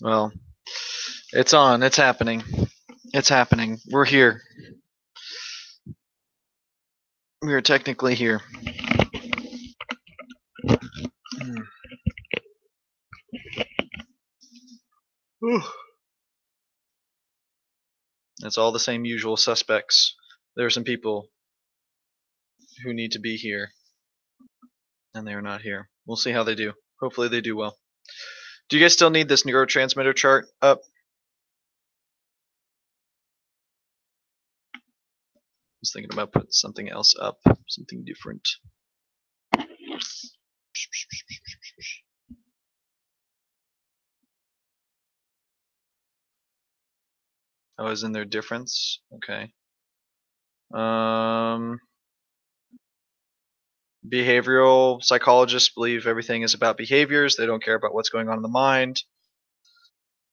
Well, it's on. It's happening. It's happening. We're here. We are technically here. It's all the same usual suspects. There are some people who need to be here, and they are not here. We'll see how they do. Hopefully they do well. Do you guys still need this neurotransmitter chart up? I was thinking about putting something else up, something different. Oh, isn't there difference? Okay. Behavioral psychologists believe everything is about behaviors. They don't care about what's going on in the mind.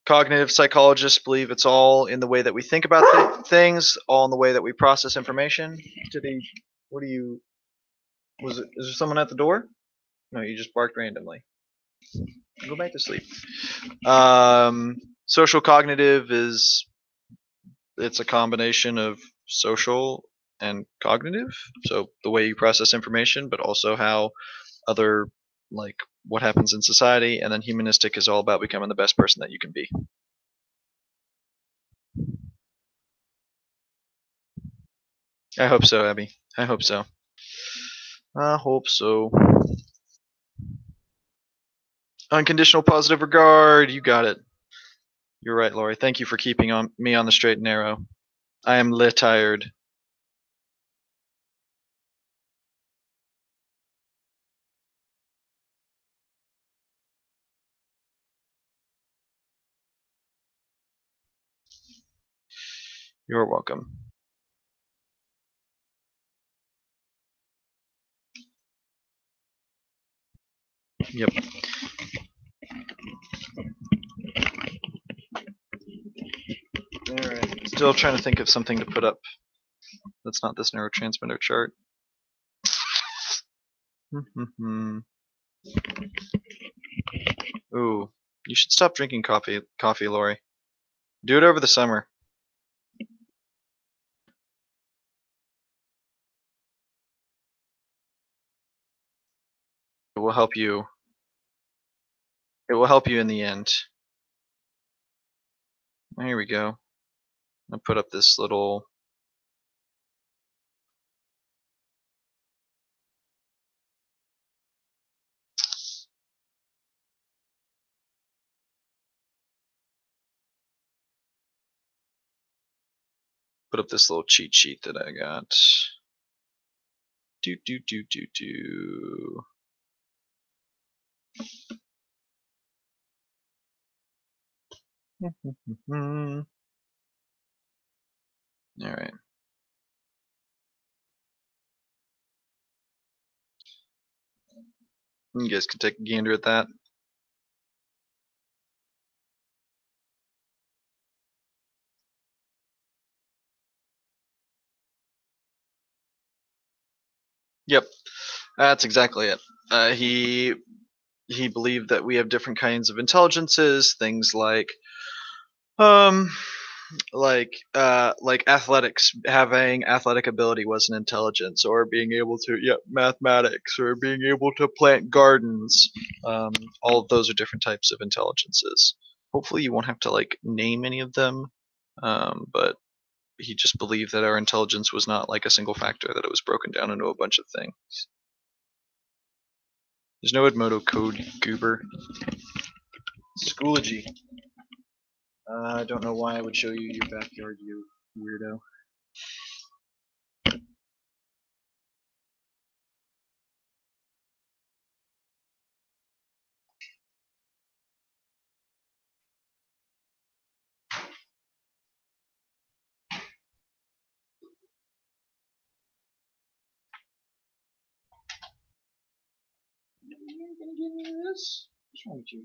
Cognitive psychologists believe it's all in the way that we think about things, all in the way that we process information. What do you, is there someone at the door? No, you just barked randomly. Go back to sleep. Social cognitive it's a combination of social and cognitive. So the way you process information, but also how other, like what happens in society. And then humanistic is all about becoming the best person that you can be. I hope so, Abby. I hope so. I hope so. Unconditional positive regard. You got it. You're right, Lori. Thank you for keeping me on the straight and narrow. I am tired. You're welcome. Yep. Alright. Still trying to think of something to put up that's not this neurotransmitter chart. Ooh, you should stop drinking coffee, Lori. Do it over the summer. It will help you. It will help you in the end. Here we go. I'll put up this little. Put up this little cheat sheet that I got. Do. All right. You guys can take a gander at that. Yep, that's exactly it. He believed that we have different kinds of intelligences, things um like athletics, having athletic ability was an intelligence, or being able to mathematics, or being able to plant gardens. All of those are different types of intelligences. Hopefully you won't have to like name any of them, but he just believed that our intelligence was not like a single factor, that it was broken down into a bunch of things. There's no Edmodo code, goober. Schoology. I don't know why I would show you your backyard, you weirdo. You're gonna give me this? What's wrong with you?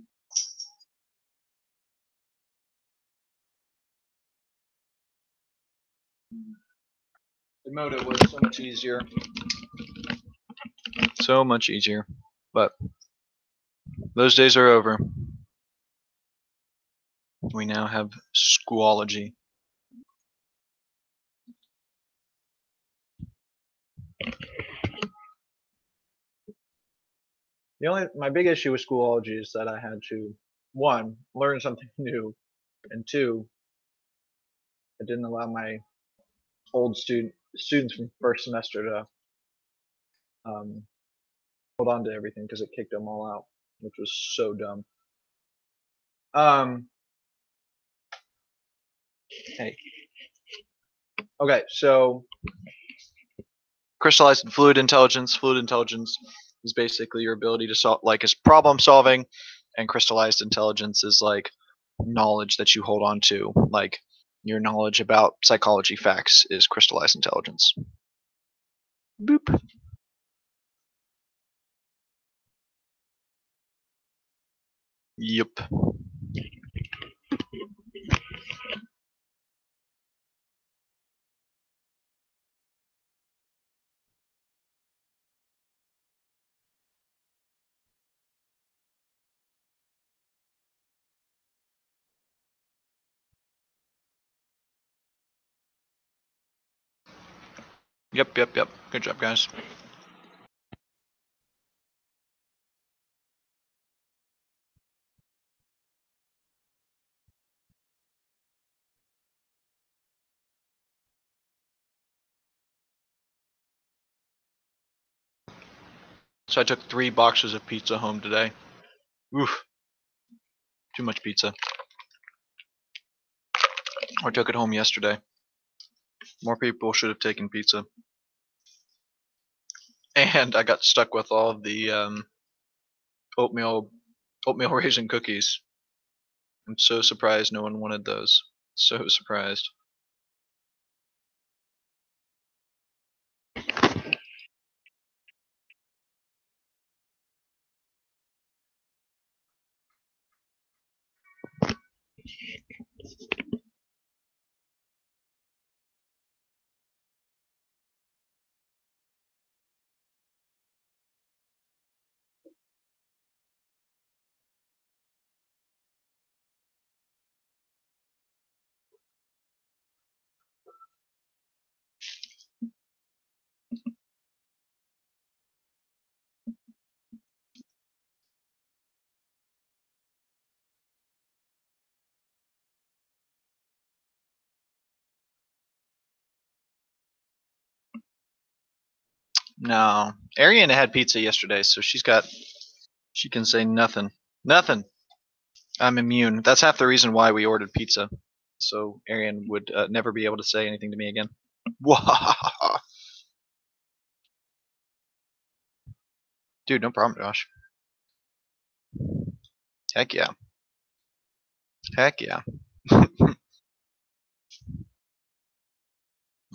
Edmodo was so much easier. So much easier. But those days are over. We now have Schoology. My big issue with Schoology is that I had to, one, learn something new, and two, I didn't allow my old students from first semester to hold on to everything because it kicked them all out, which was so dumb. Hey. Okay, so crystallized and fluid intelligence. Fluid intelligence is basically your ability to solve, like, is problem solving, and crystallized intelligence is like knowledge that you hold on to, like your knowledge about psychology facts is crystallized intelligence. Boop. Yep. Yep. Good job, guys. So I took 3 boxes of pizza home today. Oof. Too much pizza. I took it home yesterday. More people should have taken pizza. And I got stuck with all of the oatmeal raisin cookies. I'm so surprised no one wanted those. So surprised. No, Ariana had pizza yesterday, so she can say nothing. Nothing. I'm immune. That's half the reason why we ordered pizza. So Arian would never be able to say anything to me again. Dude, no problem, Josh. Heck yeah. Heck yeah.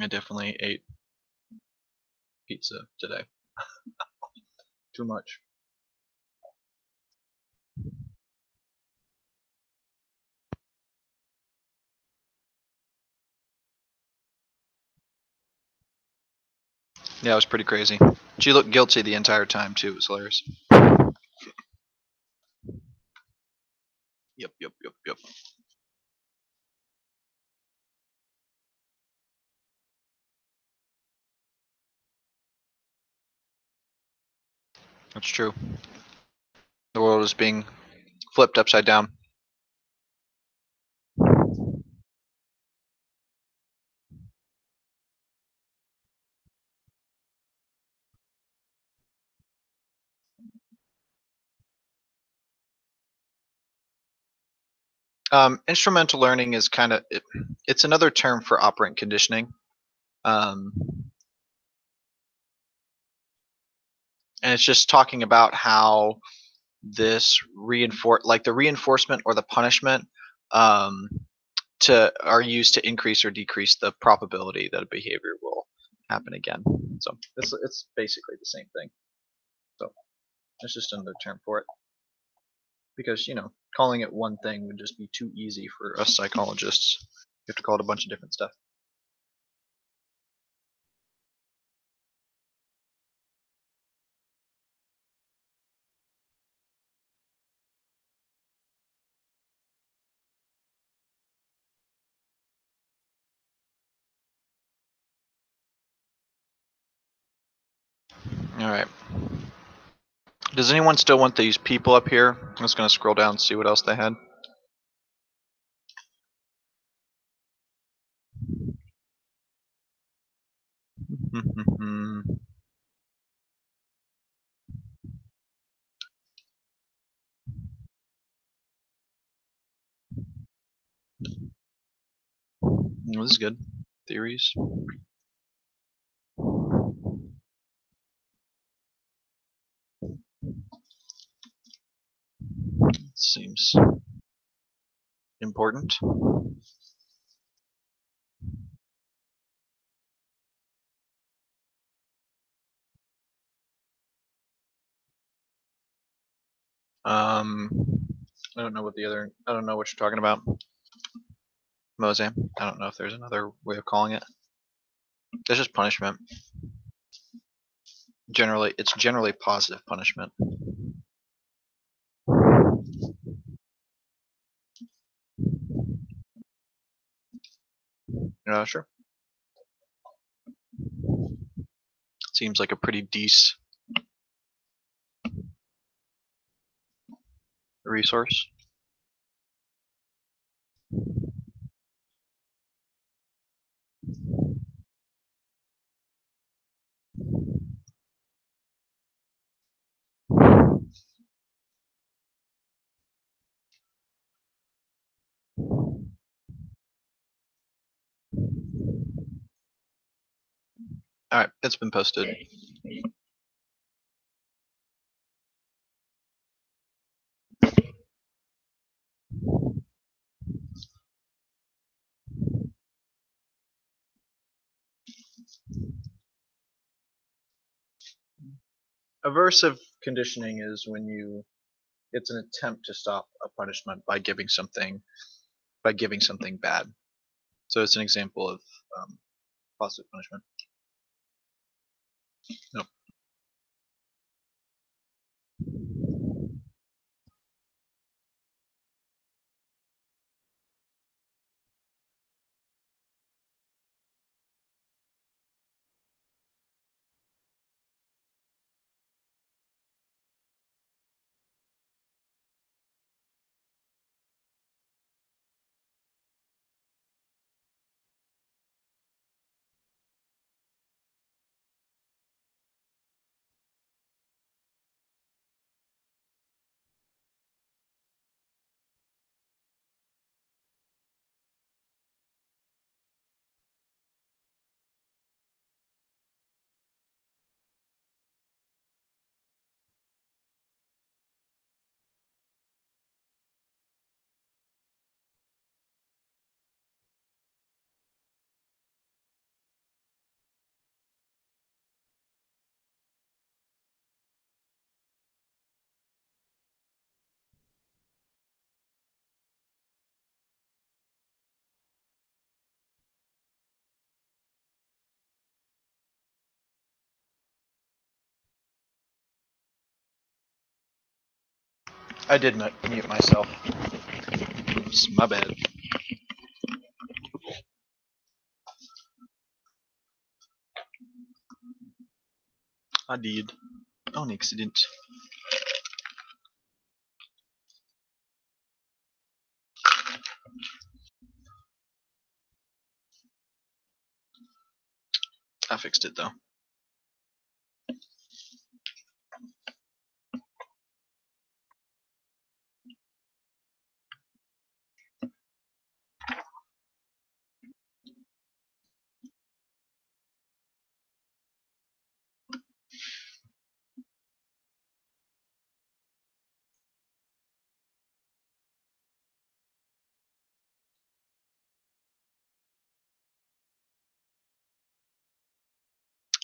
I definitely ate pizza today. Too much. Yeah, it was pretty crazy. She looked guilty the entire time too. It was hilarious. Yep. That's true. The world is being flipped upside down. Instrumental learning is kind of it's another term for operant conditioning, um, and it's just talking about how this the reinforcement or the punishment um, are used to increase or decrease the probability that a behavior will happen again. So it's basically the same thing. So it's just another term for it, because calling it one thing would just be too easy for us psychologists. You have to call it a bunch of different stuff. All right. Does anyone still want these people up here? I'm just going to scroll down and see what else they had. This is good. Theories. Seems important. I don't know what I don't know what you're talking about, Mose. I don't know if there's another way of calling it. It's just punishment. It's generally positive punishment. Sure. Seems like a pretty decent resource. All right, it's been posted. Aversive conditioning is when it's an attempt to stop a punishment by giving something bad. So it's an example of positive punishment. No. I did not mute myself. Oops, my bad. I did. On accident. I fixed it though.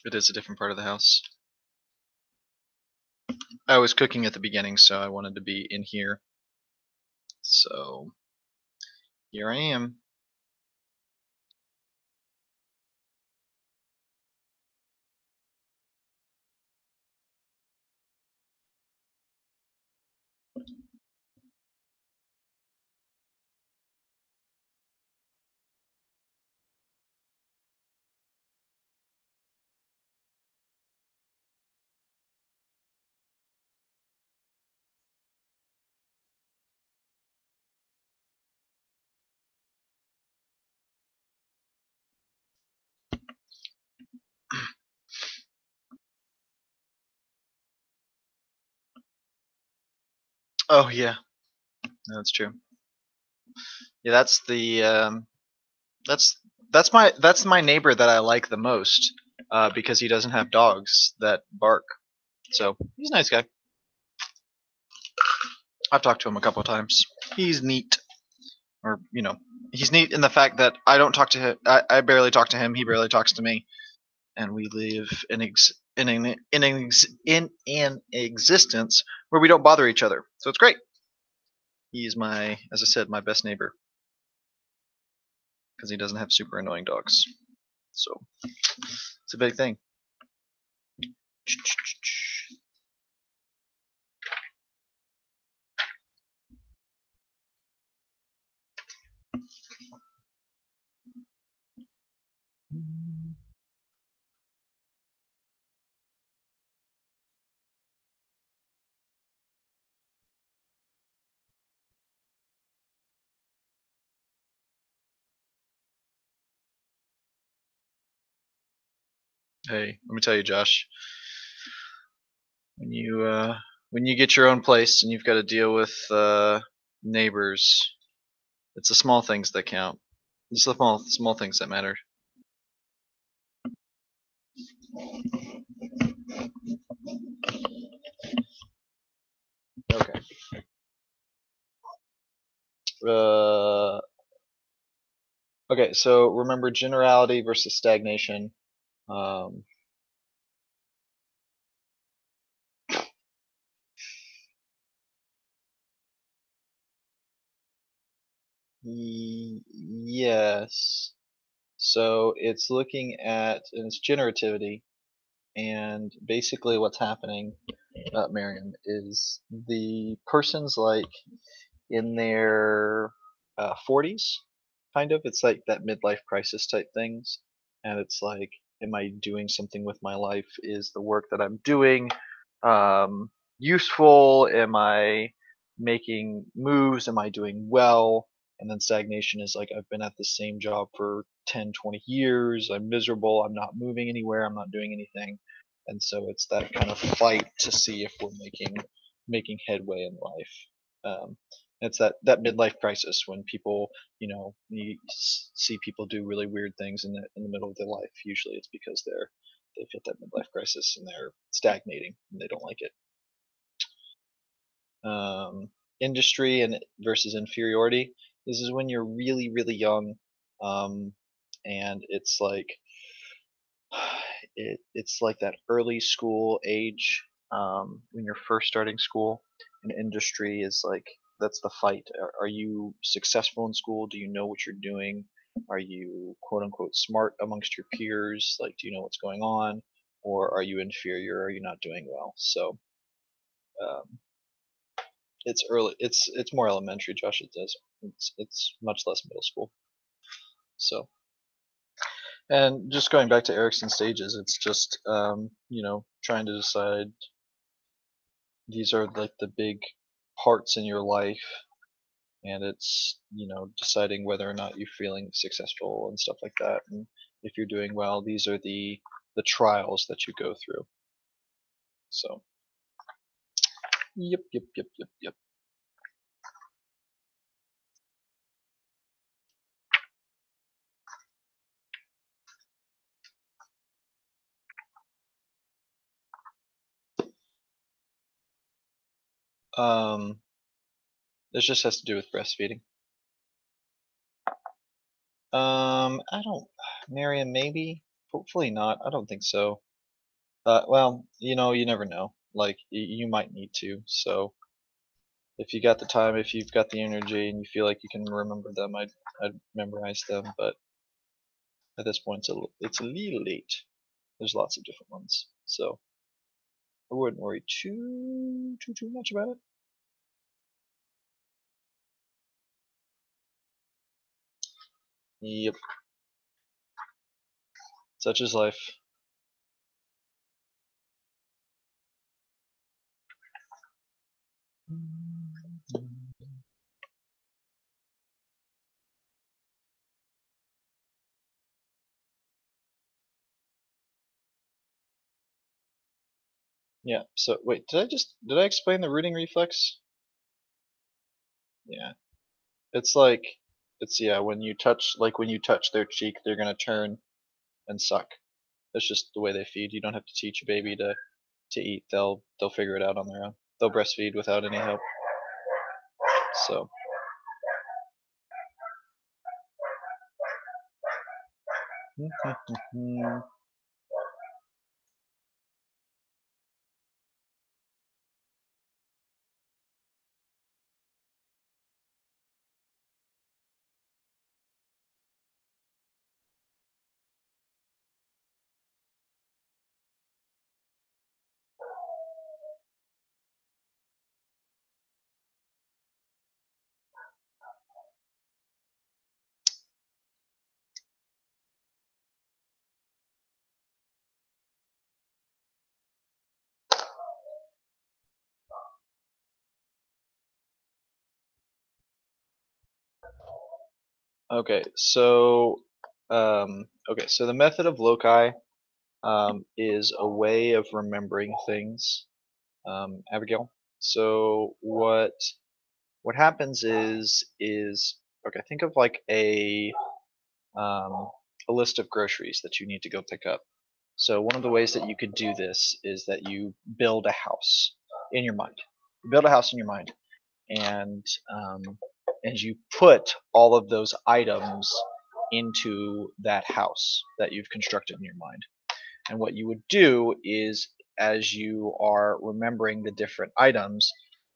It is a different part of the house. I was cooking at the beginning, so I wanted to be in here. So here I am. Oh yeah, that's true. Yeah, that's the that's that's my neighbor that I like the most because he doesn't have dogs that bark. So he's a nice guy. I've talked to him a couple of times. He's neat, or you know, he's neat in the fact that I don't talk to him. I barely talk to him. He barely talks to me, and we live in an existence where we don't bother each other. So it's great. He's my, as I said, my best neighbor because he doesn't have super annoying dogs. So it's a big thing. Hey, let me tell you, Josh. When you get your own place and you've got to deal with neighbors, it's the small things that count. It's the small things that matter. Okay. Uh, okay. So remember generality versus stagnation. Um, yes. So it's looking at and it's generativity, and basically what's happening, Miriam, is the person's like in their 40s, kind of. It's like that midlife crisis type things, and it's like, am I doing something with my life? Is the work that I'm doing useful? Am I making moves? Am I doing well? And then stagnation is like, I've been at the same job for 10, 20 years. I'm miserable. I'm not moving anywhere. I'm not doing anything. And so it's that kind of fight to see if we're making headway in life. It's that midlife crisis when people, you see people do really weird things in the middle of their life. Usually, it's because they've hit that midlife crisis and they're stagnating and they don't like it. Industry and versus inferiority. This is when you're really, really young, and it's like it's like that early school age, when you're first starting school. And industry is like, that's the fight. Are you successful in school? Do you know what you're doing? Are you quote unquote smart amongst your peers? Like, do you know what's going on? Or are you inferior? Are you not doing well? So um, It's early. It's more elementary, Josh. It says it's much less middle school. So, and just going back to Erickson stages, it's just trying to decide these are like the big parts in your life, and it's deciding whether or not you're feeling successful and stuff like that. And if you're doing well, these are the trials that you go through. So, yep, yep, yep, yep, yep. This just has to do with breastfeeding. I don't, Marion, maybe, hopefully not. I don't think so. Well, you never know. Like, you might need to. So, if you got the time, if you've got the energy, and you feel like you can remember them, I'd memorize them. But at this point, it's a little late. There's lots of different ones, so I wouldn't worry too much about it. Yep, such is life. Yeah. So wait, did I explain the rooting reflex? Yeah. It's like yeah, when you touch their cheek, they're gonna turn and suck. That's just the way they feed. You don't have to teach a baby to eat. They'll figure it out on their own. They'll breastfeed without any help. So okay, so the method of loci is a way of remembering things, Abigail. So what happens is okay. Think of like um, a list of groceries that you need to go pick up. So one of the ways that you could do this is that you build a house in your mind. You build a house in your mind, and um, you put all of those items into that house that you've constructed in your mind. And what you would do is, as you are remembering the different items,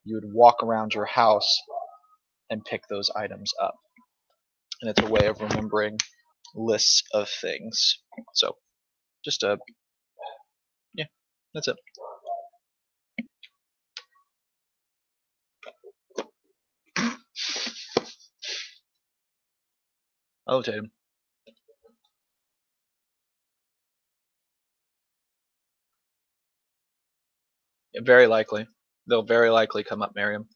you would walk around your house and pick those items up. And it's a way of remembering lists of things. So just yeah, that's it. Oh, Tatum. Very likely. They'll very likely come up, Miriam.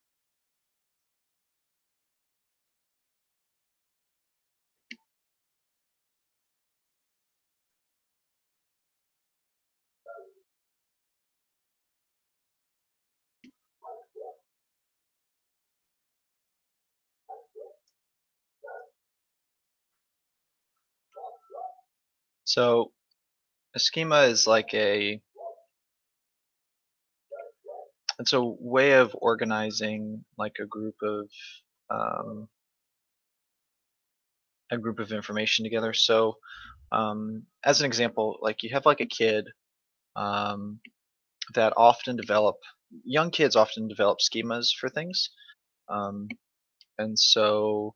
So a schema is like it's a way of organizing like um, a group of information together. So as an example, like you have like a kid um, that young kids often develop schemas for things. Um, and so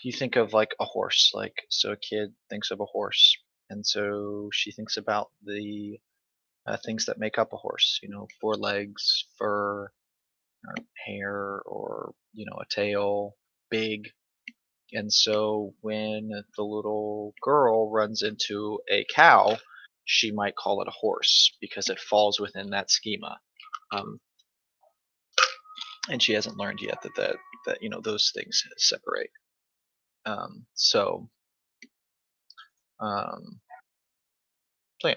you think of like a horse, like so a kid thinks of a horse, and so she thinks about the things that make up a horse. Four legs, fur, or hair or a tail, big. And so when the little girl runs into a cow, she might call it a horse because it falls within that schema. And she hasn't learned yet that those things separate. So yeah.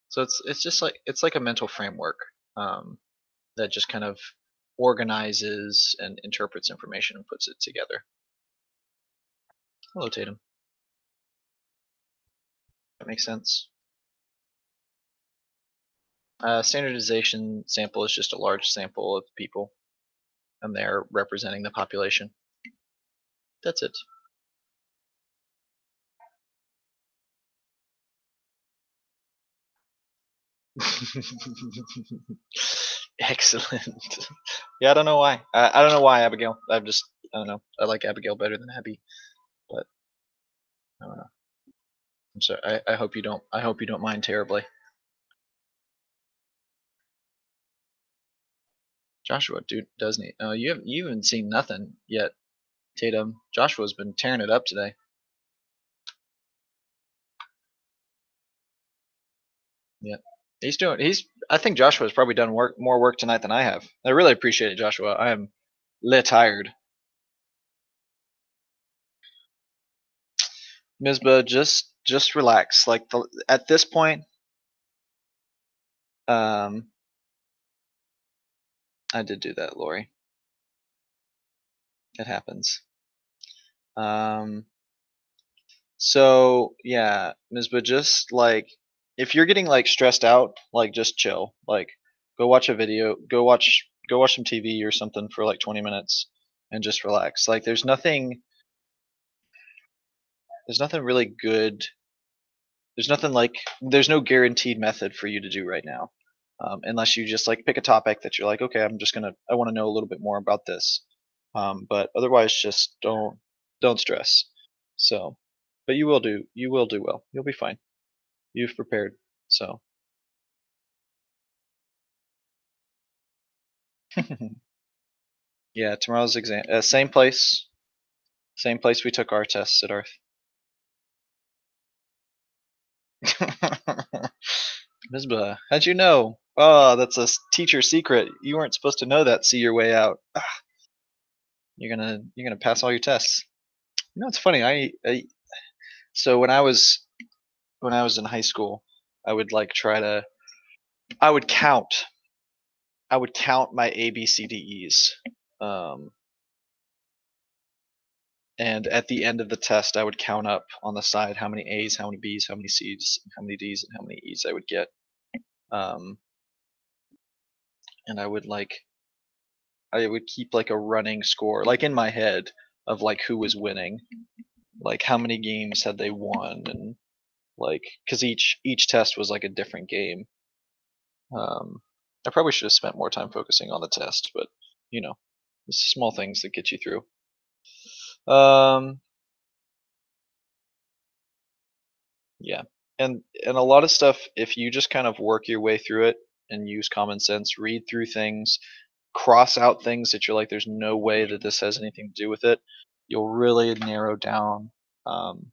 So it's just like a mental framework that just kind of organizes and interprets information and puts it together. Hello, Tatum. That makes sense. Standardization sample is just a large sample of people, and they're representing the population. That's it. Excellent. Yeah, I don't know why. I don't know why Abigail. I don't know. I like Abigail better than Abby, but I don't know. I'm sorry. I hope you don't. I hope you don't mind terribly. Joshua, dude, doesn't he? You haven't seen nothing yet, Tatum. Joshua's been tearing it up today. Yeah, I think Joshua's probably done more work tonight than I have. I really appreciate it, Joshua. I am lit tired. Mizba, just relax. Like at this point, I did do that, Lori. It happens. So yeah, Mizba, just like if you're getting like stressed out, like just chill. Like go watch a video, go watch some TV or something for like 20 minutes and just relax. Like there's nothing really good. There's no guaranteed method for you to do right now. Unless you just like pick a topic that you're like, okay, I want to know a little bit more about this. But otherwise just don't stress. So, but you will do well. You'll be fine. You've prepared. So, yeah, tomorrow's exam, same place we took our tests at Earth. Mizba, how'd you know? Oh, that's a teacher secret. You weren't supposed to know that. See your way out. Ah, you're gonna pass all your tests. It's funny. So when I was in high school, I would like try to. I would count. I would count my A, B, C, D, E's. And at the end of the test, I would count up on the side how many A's, how many B's, how many C's, how many D's, and how many E's I would get. And I would keep like a running score, like in my head, of like who was winning, like how many games had they won, and like because each test was like a different game. I probably should have spent more time focusing on the test, but it's small things that get you through. Yeah, and a lot of stuff, if you just kind of work your way through it and use common sense, read through things, cross out things that you're like, there's no way that this has anything to do with it, you'll really narrow down, and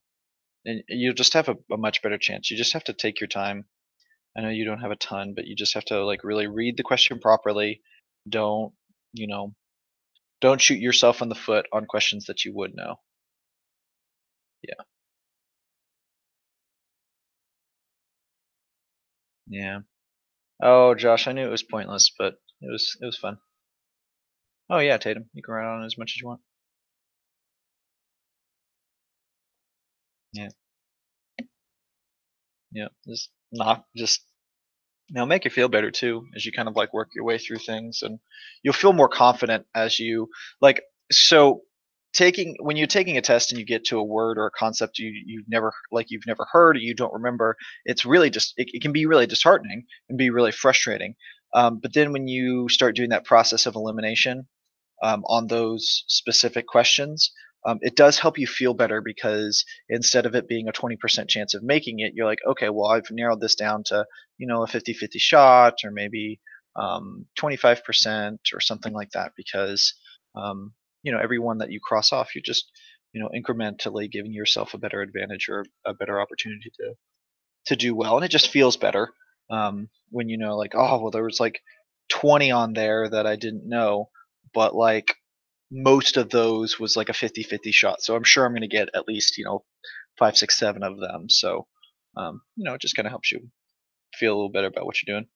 you'll just have a much better chance. You just have to take your time. I know you don't have a ton, but you just have to like really read the question properly. Don't you know? Don't shoot yourself in the foot on questions that you would know. Yeah. Yeah. Oh, Josh, I knew it was pointless, but it was fun. Oh yeah, Tatum, you can write on as much as you want. Yeah. Yeah. Just make you feel better too as you kind of like work your way through things, and you'll feel more confident as you like. So when you're taking a test and you get to a word or a concept you've never heard or you don't remember, it's really just it can be really disheartening and be really frustrating. But then when you start doing that process of elimination on those specific questions, it does help you feel better because instead of it being a 20% chance of making it, you're like, okay, well, I've narrowed this down to, a 50-50 shot, or maybe, 25% or something like that, because every one that you cross off, you're just incrementally giving yourself a better advantage or a better opportunity to do well, and it just feels better when like, oh well, there was like 20 on there that I didn't know, but like most of those was like a 50-50 shot, so I'm sure I'm going to get at least 5, 6, 7 of them. So it just kind of helps you feel a little better about what you're doing.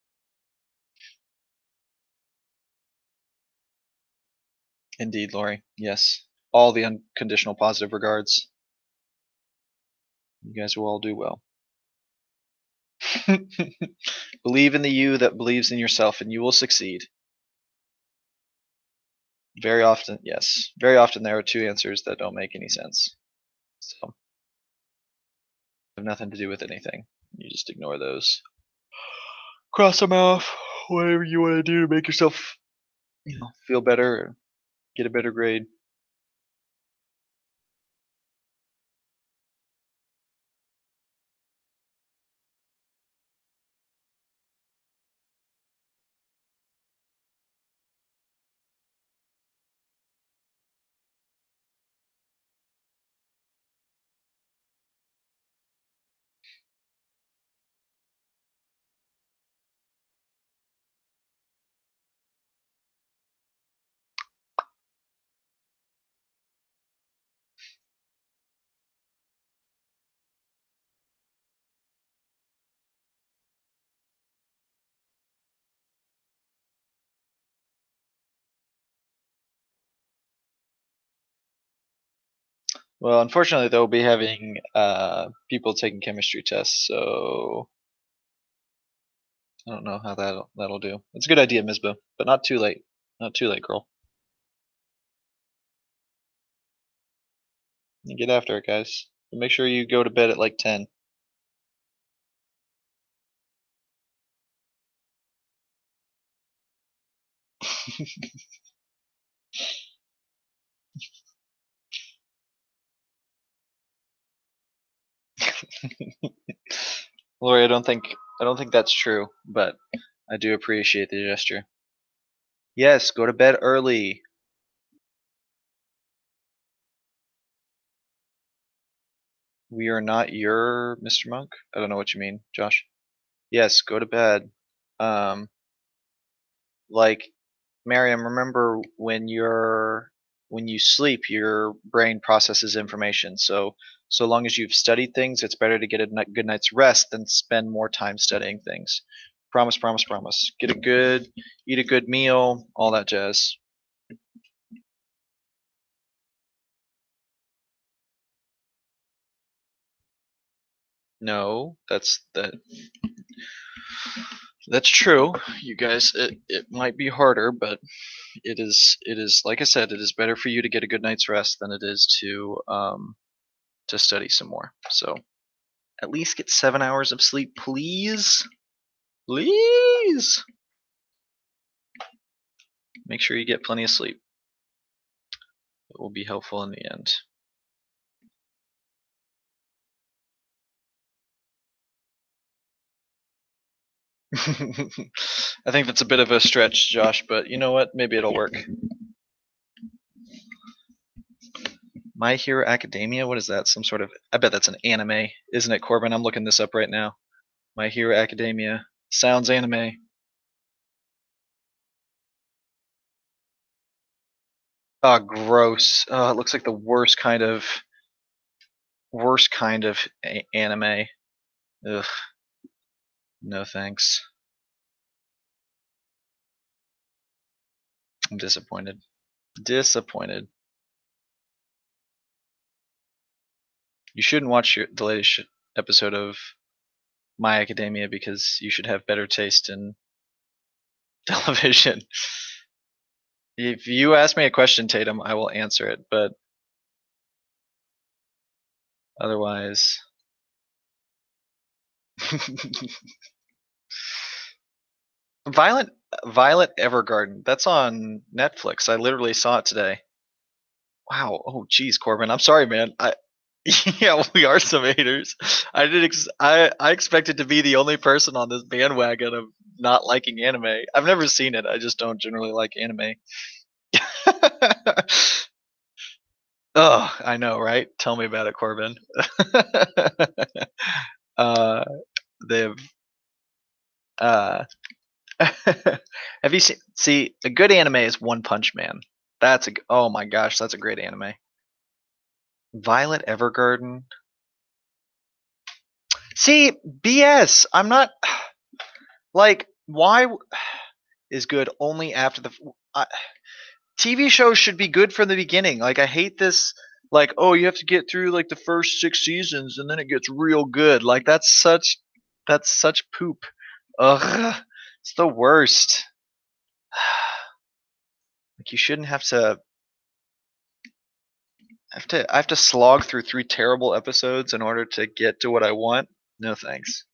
Indeed, Lori. Yes, all the unconditional positive regards. You guys will all do well. Believe in the you that believes in yourself, and you will succeed. Very often, yes. Very often there are two answers that don't make any sense. So, have nothing to do with anything. You just ignore those. Cross them off. Whatever you want to do to make yourself, feel better, or get a better grade. Well, unfortunately, they'll be having people taking chemistry tests, so I don't know how that'll do. It's a good idea, Mizba, but not too late. Not too late, girl. You get after it, guys. But make sure you go to bed at like 10. Lori, I don't think that's true, but I do appreciate the gesture. Yes, go to bed early. We are not your Mr. Monk. I don't know what you mean, Josh. Yes, go to bed. Like Miriam, remember when you sleep, your brain processes information. So long as you've studied things, it's better to get a good night's rest than spend more time studying things. Promise, promise, promise. Eat a good meal, all that jazz. No, that's true. You guys, it might be harder, but it is like I said, it is better for you to get a good night's rest than it is to study some more. So at least get 7 hours of sleep, please. Please. Make sure you get plenty of sleep. It will be helpful in the end. I think that's a bit of a stretch, Josh, but you know what? Maybe it'll work. My Hero Academia? What is that? Some sort of... I bet that's an anime. Isn't it, Corbin? I'm looking this up right now. My Hero Academia. Sounds anime. Oh, gross. Oh, it looks like the worst kind of anime. Ugh. No thanks. I'm disappointed. Disappointed. You shouldn't watch the latest episode of My Academia because you should have better taste in television. If you ask me a question, Tatum, I will answer it, but otherwise. Violet Evergarden. That's on Netflix. I literally saw it today. Wow. Oh, geez, Corbin. I'm sorry, man. Yeah, we are some haters. I expected to be the only person on this bandwagon of not liking anime. I've never seen it. I just don't generally like anime. Oh, I know, right? Tell me about it, Corbin. uh, they've have you seen? See, a good anime is One Punch Man. Oh my gosh, that's a great anime. Violet Evergarden. See, BS. I'm not like why is good only after the TV shows should be good from the beginning. Like I hate this. Like oh, you have to get through like the first 6 seasons and then it gets real good. Like that's such poop. Ugh, it's the worst. Like you shouldn't have to. I have to slog through 3 terrible episodes in order to get to what I want. No thanks.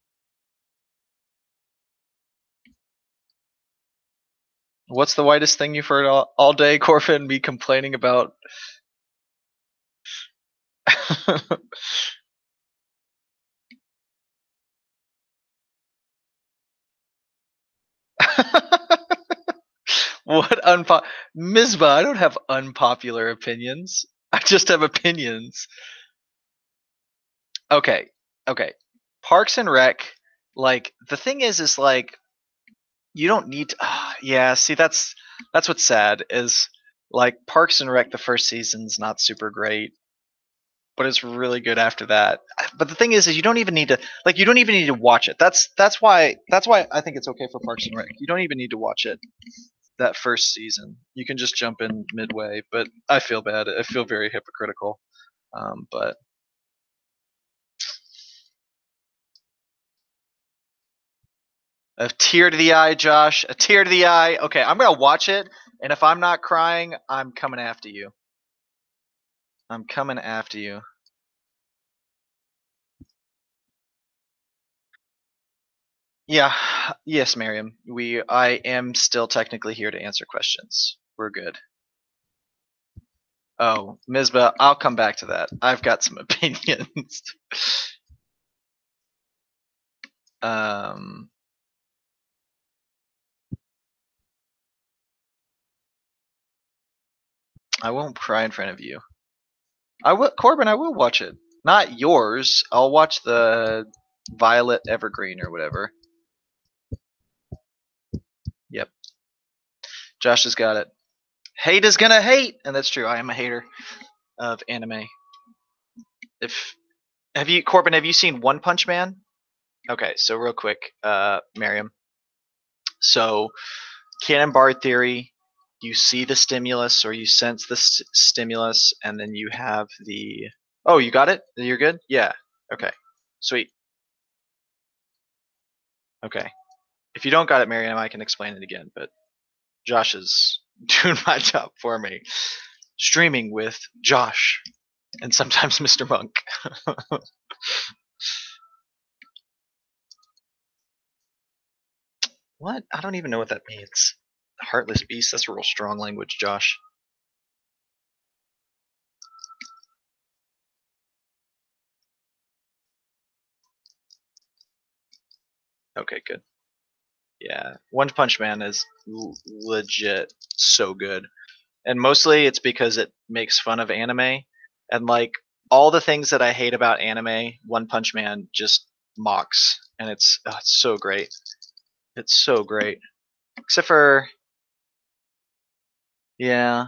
What's the whitest thing you've heard all day, Corbin? Me complaining about. What Mizba, I don't have unpopular opinions. I just have opinions. Okay. Okay. Parks and Rec, like the thing is like you don't need to yeah, see that's what's sad is like Parks and Rec the first season's not super great, but it's really good after that. But the thing is you don't even need to watch it. That's why I think it's okay for Parks and Rec. You don't even need to watch it that first season. You can just jump in midway, but I feel bad. I feel very hypocritical. But a tear to the eye, Josh. A tear to the eye. Okay, I'm gonna watch it, and if I'm not crying, I'm coming after you. I'm coming after you. Yeah, yes, Miriam. I am still technically here to answer questions. We're good. Oh, Mizba, I'll come back to that. I've got some opinions. um, I won't cry in front of you. I will, Corbin. I will watch it. Not yours. I'll watch the Violet Evergreen or whatever. Yep. Josh has got it. Hate is gonna hate, and that's true. I am a hater of anime. Corbin? Have you seen One Punch Man? Okay, so real quick, Miriam. So, cannon bar theory. You see the stimulus, or you sense the stimulus, and then you have the. Oh, you got it. You're good. Yeah. Okay. Sweet. Okay. If you don't got it, Miriam, I can explain it again. But Josh is doing my job for me. Streaming with Josh and sometimes Mr. Monk. What? I don't even know what that means. Heartless beast? That's a real strong language, Josh. Okay, good. Yeah, One Punch Man is legit so good. And mostly it's because it makes fun of anime. And like all the things that I hate about anime, One Punch Man just mocks. And it's so great. It's so great. Except for, yeah,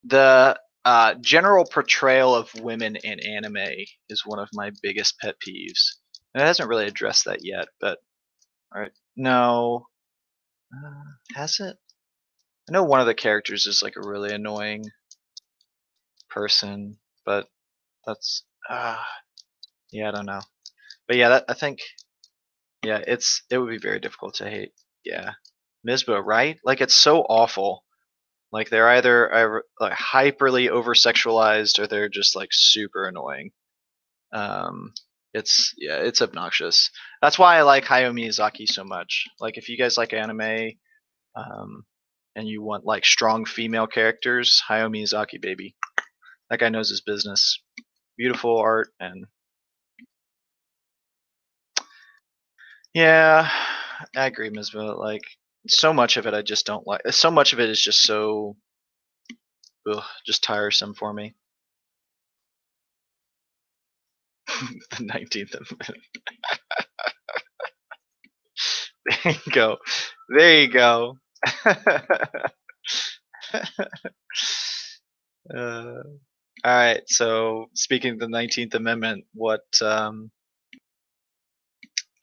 the general portrayal of women in anime is one of my biggest pet peeves. And it hasn't really addressed that yet, but alright. No. Has it? I know one of the characters is like a really annoying person, but that's yeah, I don't know. But yeah, I think yeah, it would be very difficult to hate. Yeah. Mizba, right? Like it's so awful. Like they're either like hyperly over sexualized or they're just like super annoying. Um, it's obnoxious. That's why I like Hayao Miyazaki so much. Like if you guys like anime, and you want like strong female characters, Hayao Miyazaki, baby. That guy knows his business. Beautiful art and yeah. I agree, Ms. Like, so much of it I just don't like. So much of it is just so, just tiresome for me. The 19th Amendment. There you go. There you go. All right. So speaking of the 19th Amendment,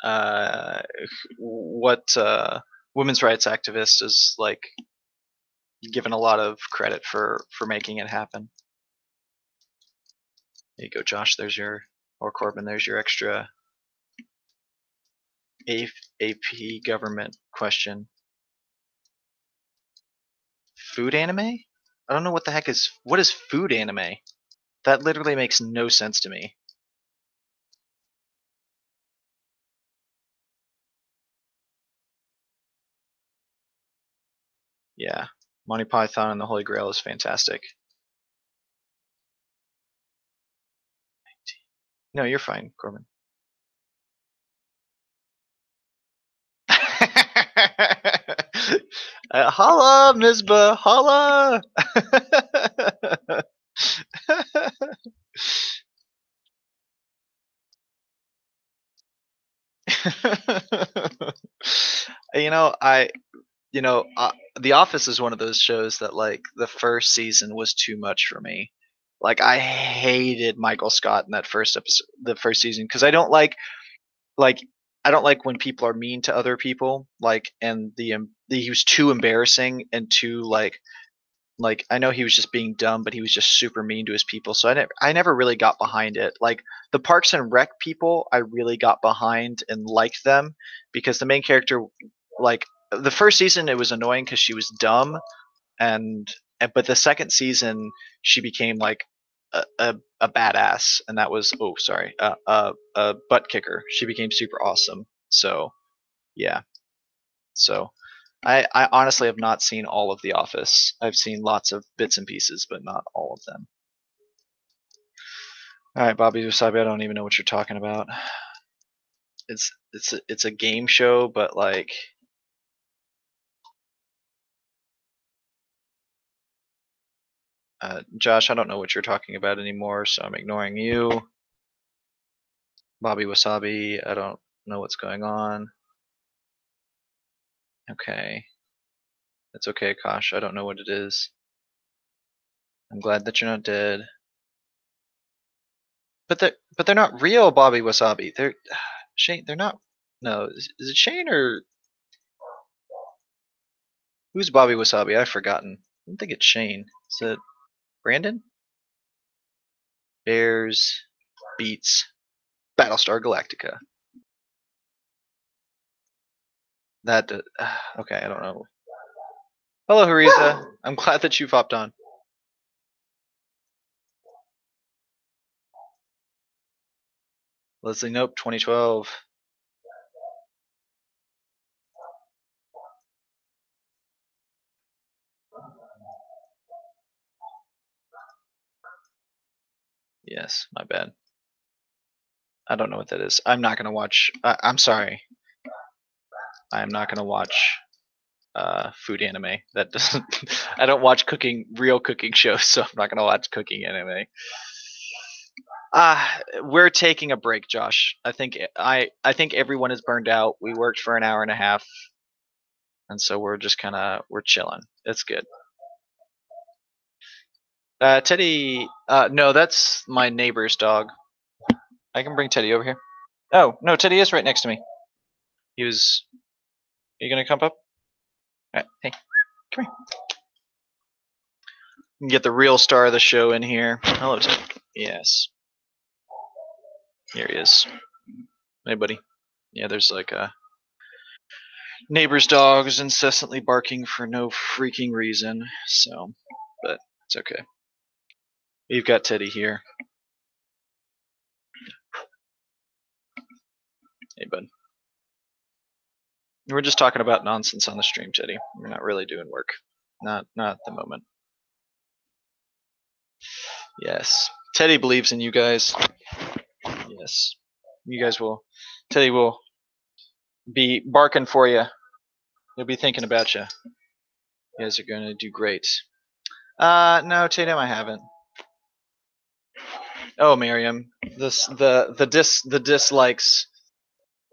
uh, what women's rights activist is like given a lot of credit for making it happen? There you go, Josh. There's your, or Corbin. There's your extra AP government question. Food anime? I don't know what the heck is. What is food anime? That literally makes no sense to me. Yeah, Monty Python and the Holy Grail is fantastic. No, you're fine, Corbin. Holla, Mizba, holla! you know, I, you know, The Office is one of those shows that like the first season was too much for me. Like I hated Michael Scott in that first episode, the first season, because like I don't like when people are mean to other people. Like, and he was too embarrassing and too like I know he was just being dumb, but he was just super mean to his people. So I never really got behind it. Like the Parks and Rec people, I really got behind and liked them because the main character, like the first season, it was annoying because she was dumb, and but the second season she became like a badass, and that was, oh sorry, a butt kicker. She became super awesome. So yeah, so I honestly have not seen all of The Office. I've seen lots of bits and pieces, but not all of them. All right, Bobby Wasabi, I don't even know what you're talking about. It's a game show, but like Josh, I don't know what you're talking about anymore, so I'm ignoring you. Bobby Wasabi, I don't know what's going on. Okay. It's okay, Kosh. I don't know what it is. I'm glad that you're not dead. But they're not real Bobby Wasabi. They're Shane. They're not. No, is it Shane or who's Bobby Wasabi? I've forgotten. I don't think it's Shane. Is it Brandon? Bears beats Battlestar Galactica. That okay. I don't know. Hello, Hariza. I'm glad that you popped on. Leslie, nope. 2012. Yes, my bad. I don't know what that is. I'm not gonna watch. I'm sorry. I am not gonna watch food anime. That doesn't. I don't watch real cooking shows, so I'm not gonna watch cooking anime. We're taking a break, Josh. I think everyone is burned out. We worked for an hour and a half, and so we're just we're chilling. It's good. Teddy. No, that's my neighbor's dog. I can bring Teddy over here. Oh no, Teddy is right next to me. He was. Are you gonna come up? All right, hey, come here. You can get the real star of the show in here. Hello, Teddy. Yes. Here he is. Hey, buddy. Yeah, there's like a neighbor's dog is incessantly barking for no freaking reason. So, but it's okay. We've got Teddy here. Hey, bud. We're just talking about nonsense on the stream, Teddy. We're not really doing work. Not at the moment. Yes. Teddy believes in you guys. Yes. You guys will. Teddy will be barking for you. He'll be thinking about you. You guys are gonna do great. No, Tatum, I haven't. Oh, Miriam, the dislikes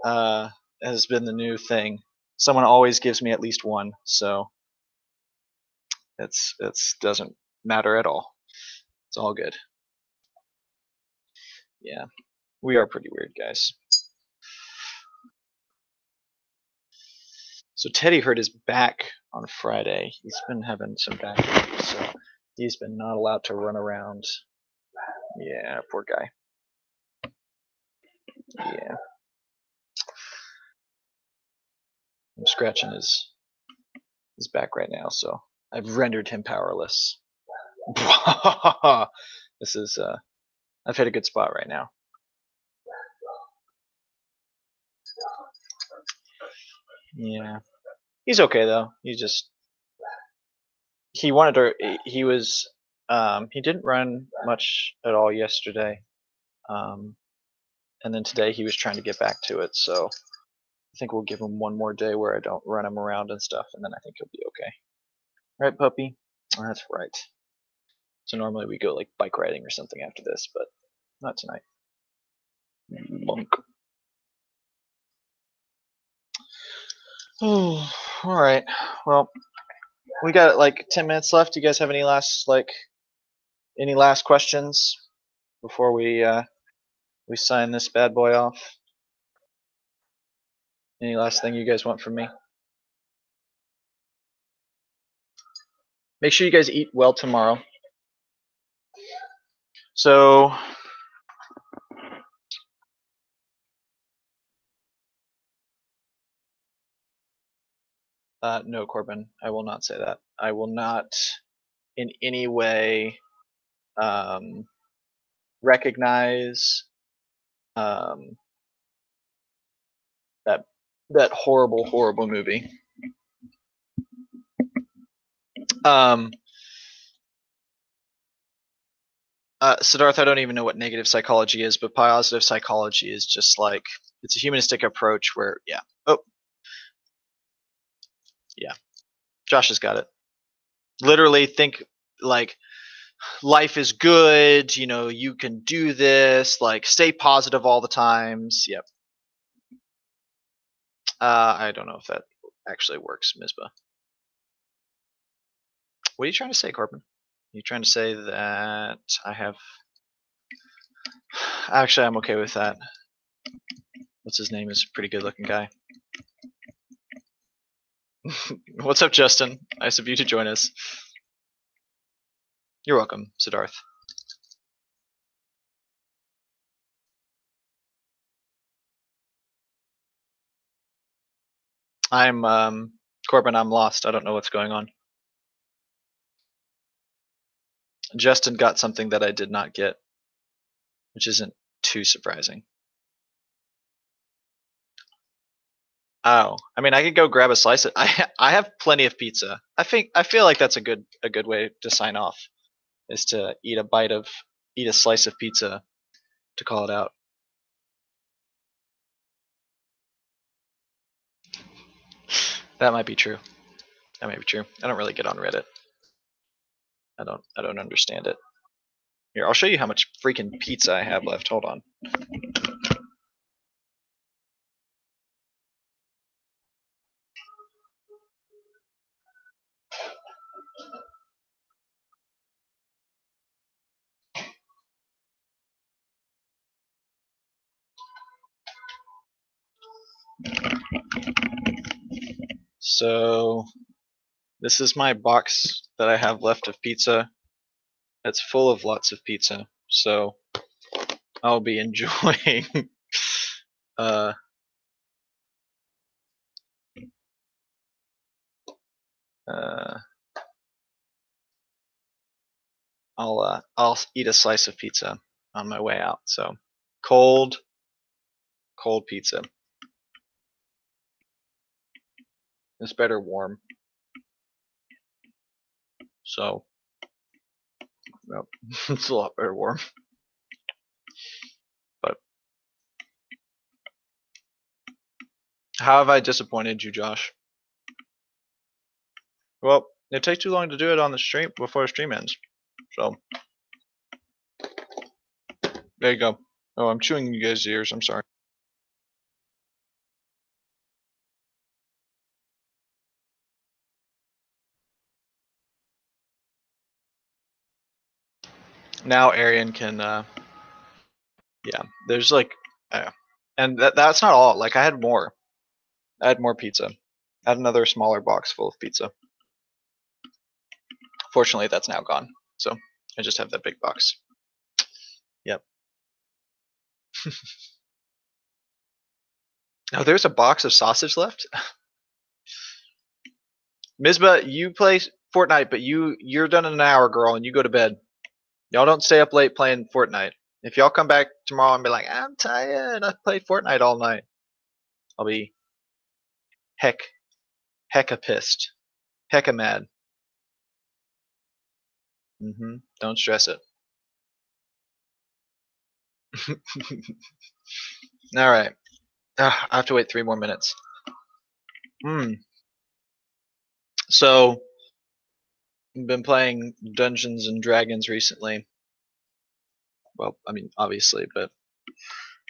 has been the new thing. Someone always gives me at least one, so it's doesn't matter at all. It's all good. Yeah, we are pretty weird, guys. So Teddy hurt his back on Friday. He's been having some back issues, so he's been not allowed to run around. Yeah, poor guy. Yeah. I'm scratching his back right now, so I've rendered him powerless. This is I've hit a good spot right now. Yeah. He's okay though. He wanted to he didn't run much at all yesterday. And then today he was trying to get back to it, so I think we'll give him one more day where I don't run him around and stuff, and then I think he'll be okay. Right, puppy? Oh, that's right. So normally we go like bike riding or something after this, but not tonight. Monk. Oh, all right. Well, we got like 10 minutes left. Do you guys have any last questions before we sign this bad boy off? Any last thing you guys want from me? Make sure you guys eat well tomorrow. So no, Corbin, I will not say that. I will not in any way recognize that horrible movie. Siddharth, I don't even know what negative psychology is, but positive psychology is just like, it's a humanistic approach where, yeah. Oh. Yeah. Josh has got it. Literally think like, life is good, you can do this, like stay positive all the times. Yep. I don't know if that actually works, Mizba. What are you trying to say, Corbin? Are you trying to say that I have... Actually, I'm okay with that. What's his name? Is a pretty good looking guy. What's up, Justin? Nice of you to join us. You're welcome, Siddharth. I'm Corbin, I'm lost. I don't know what's going on. Justin got something that I did not get, which isn't too surprising. Oh, I mean, I could go grab a slice of... I have plenty of pizza. I feel like that's a good way to sign off, is to eat a slice of pizza to call it out. That might be true. That might be true. I don't really get on Reddit. I don't understand it. Here, I'll show you how much freaking pizza I have left. Hold on. So this is my box that I have left of pizza. It's full of lots of pizza. So I'll be enjoying I'll eat a slice of pizza on my way out. So cold pizza. It's better warm. So nope. It's a lot better warm. But How have I disappointed you, Josh? Well, it takes too long to do it on the stream before the stream ends. So there you go. Oh, I'm chewing you guys' ears. I'm sorry. Now Arian can. Yeah, there's like, and that's not all. Like I had more. I had more pizza. I had another smaller box full of pizza. Fortunately, that's now gone. So I just have that big box. Yep. Oh, there's a box of sausage left. Mizba, you play Fortnite, but you're done in an hour, girl, and you go to bed. Y'all don't stay up late playing Fortnite. If y'all come back tomorrow and be like, I'm tired, I played Fortnite all night, I'll be hecka pissed, hecka mad. Don't stress it. All right. I have to wait 3 more minutes. So, I've been playing Dungeons and Dragons recently. Well, I mean, obviously, but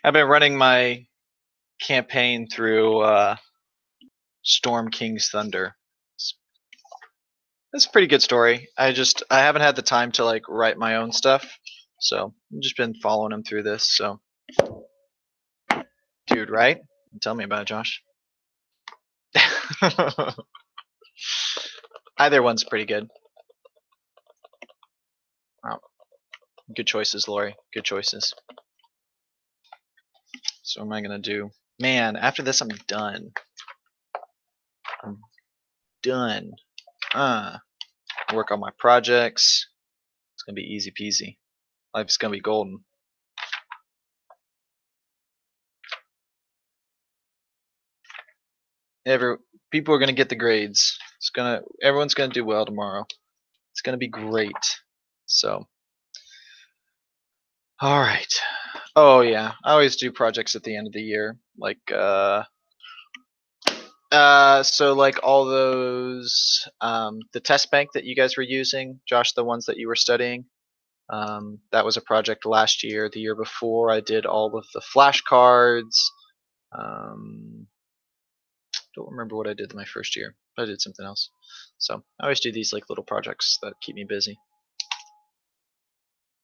I've been running my campaign through Storm King's Thunder. It's a pretty good story. I haven't had the time to like write my own stuff, so I've just been following him through this. So, dude, right? Tell me about it, Josh. Either one's pretty good. Wow. Good choices, Lori. Good choices. So what am I gonna do? Man, after this I'm done. I'm done. Work on my projects. It's gonna be easy peasy. Life's gonna be golden. People are gonna get the grades. Everyone's gonna do well tomorrow. It's gonna be great. So, all right. Oh yeah, I always do projects at the end of the year, like so like all those the test bank that you guys were using, Josh, the ones that you were studying. That was a project last year. The year before, I did all of the flashcards. Don't remember what I did my first year, but I did something else. So I always do these like little projects that keep me busy.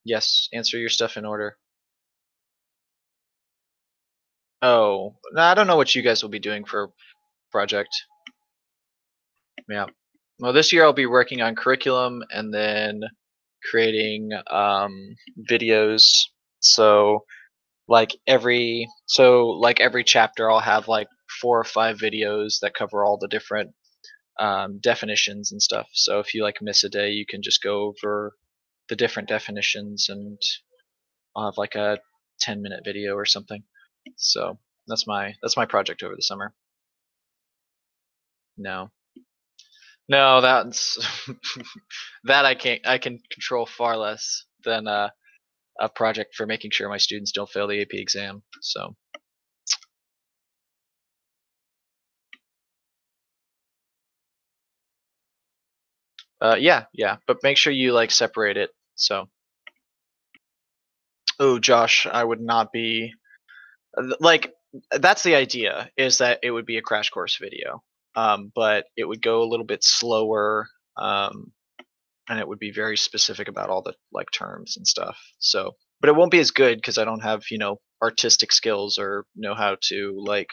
Yes, answer your stuff in order. Oh, no, I don't know what you guys will be doing for a project. Yeah. Well, this year I'll be working on curriculum and then creating videos. So like every chapter I'll have like 4 or 5 videos that cover all the different definitions and stuff. So if you like miss a day, you can just go over the different definitions, and I'll have like a 10-minute video or something. So that's my project over the summer. No, that's that I can control far less than a project for making sure my students don't fail the AP exam. So. Yeah, but make sure you like separate it. So. Oh, Josh, I would not be like. That's the idea, is that it would be a crash course video, but it would go a little bit slower, and it would be very specific about all the like terms and stuff. So, but it won't be as good because I don't have artistic skills or know how to like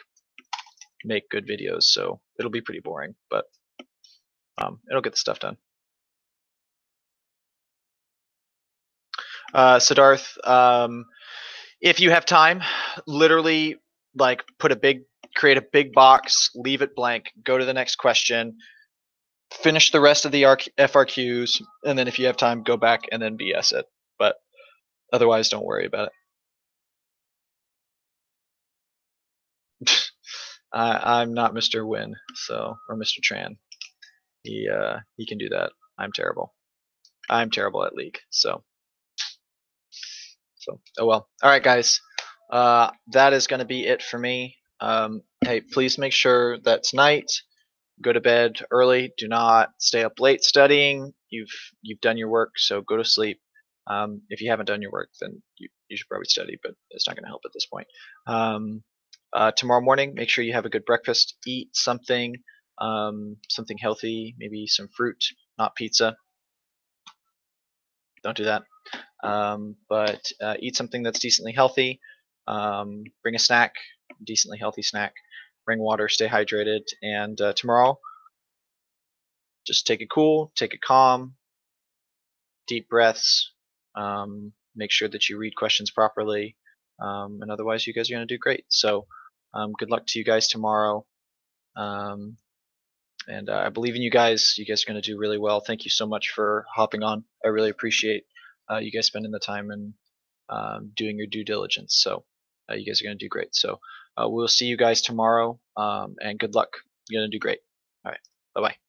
make good videos. So it'll be pretty boring, but it'll get the stuff done. Siddharth, if you have time, literally like create a big box, leave it blank, go to the next question, finish the rest of the FRQs, and then if you have time, go back and then BS it. But otherwise, don't worry about it. I'm not Mr. Win, or Mr. Tran. He can do that. I'm terrible. I'm terrible at League. So oh well. All right, guys. That is going to be it for me. Hey, please make sure that tonight go to bed early. Do not stay up late studying. You've done your work, so go to sleep. If you haven't done your work, then you should probably study, but it's not going to help at this point. Tomorrow morning, make sure you have a good breakfast. Eat something, something healthy, maybe some fruit, not pizza. Don't do that. But eat something that's decently healthy. Bring a snack, decently healthy snack. Bring water, stay hydrated, and tomorrow, just take it cool, take it calm, deep breaths. Make sure that you read questions properly, and otherwise, you guys are going to do great. So, good luck to you guys tomorrow. And I believe in you guys. You guys are going to do really well. Thank you so much for hopping on. I really appreciate you guys spending the time and doing your due diligence. So you guys are going to do great. So we'll see you guys tomorrow, and good luck. You're going to do great. All right. Bye-bye.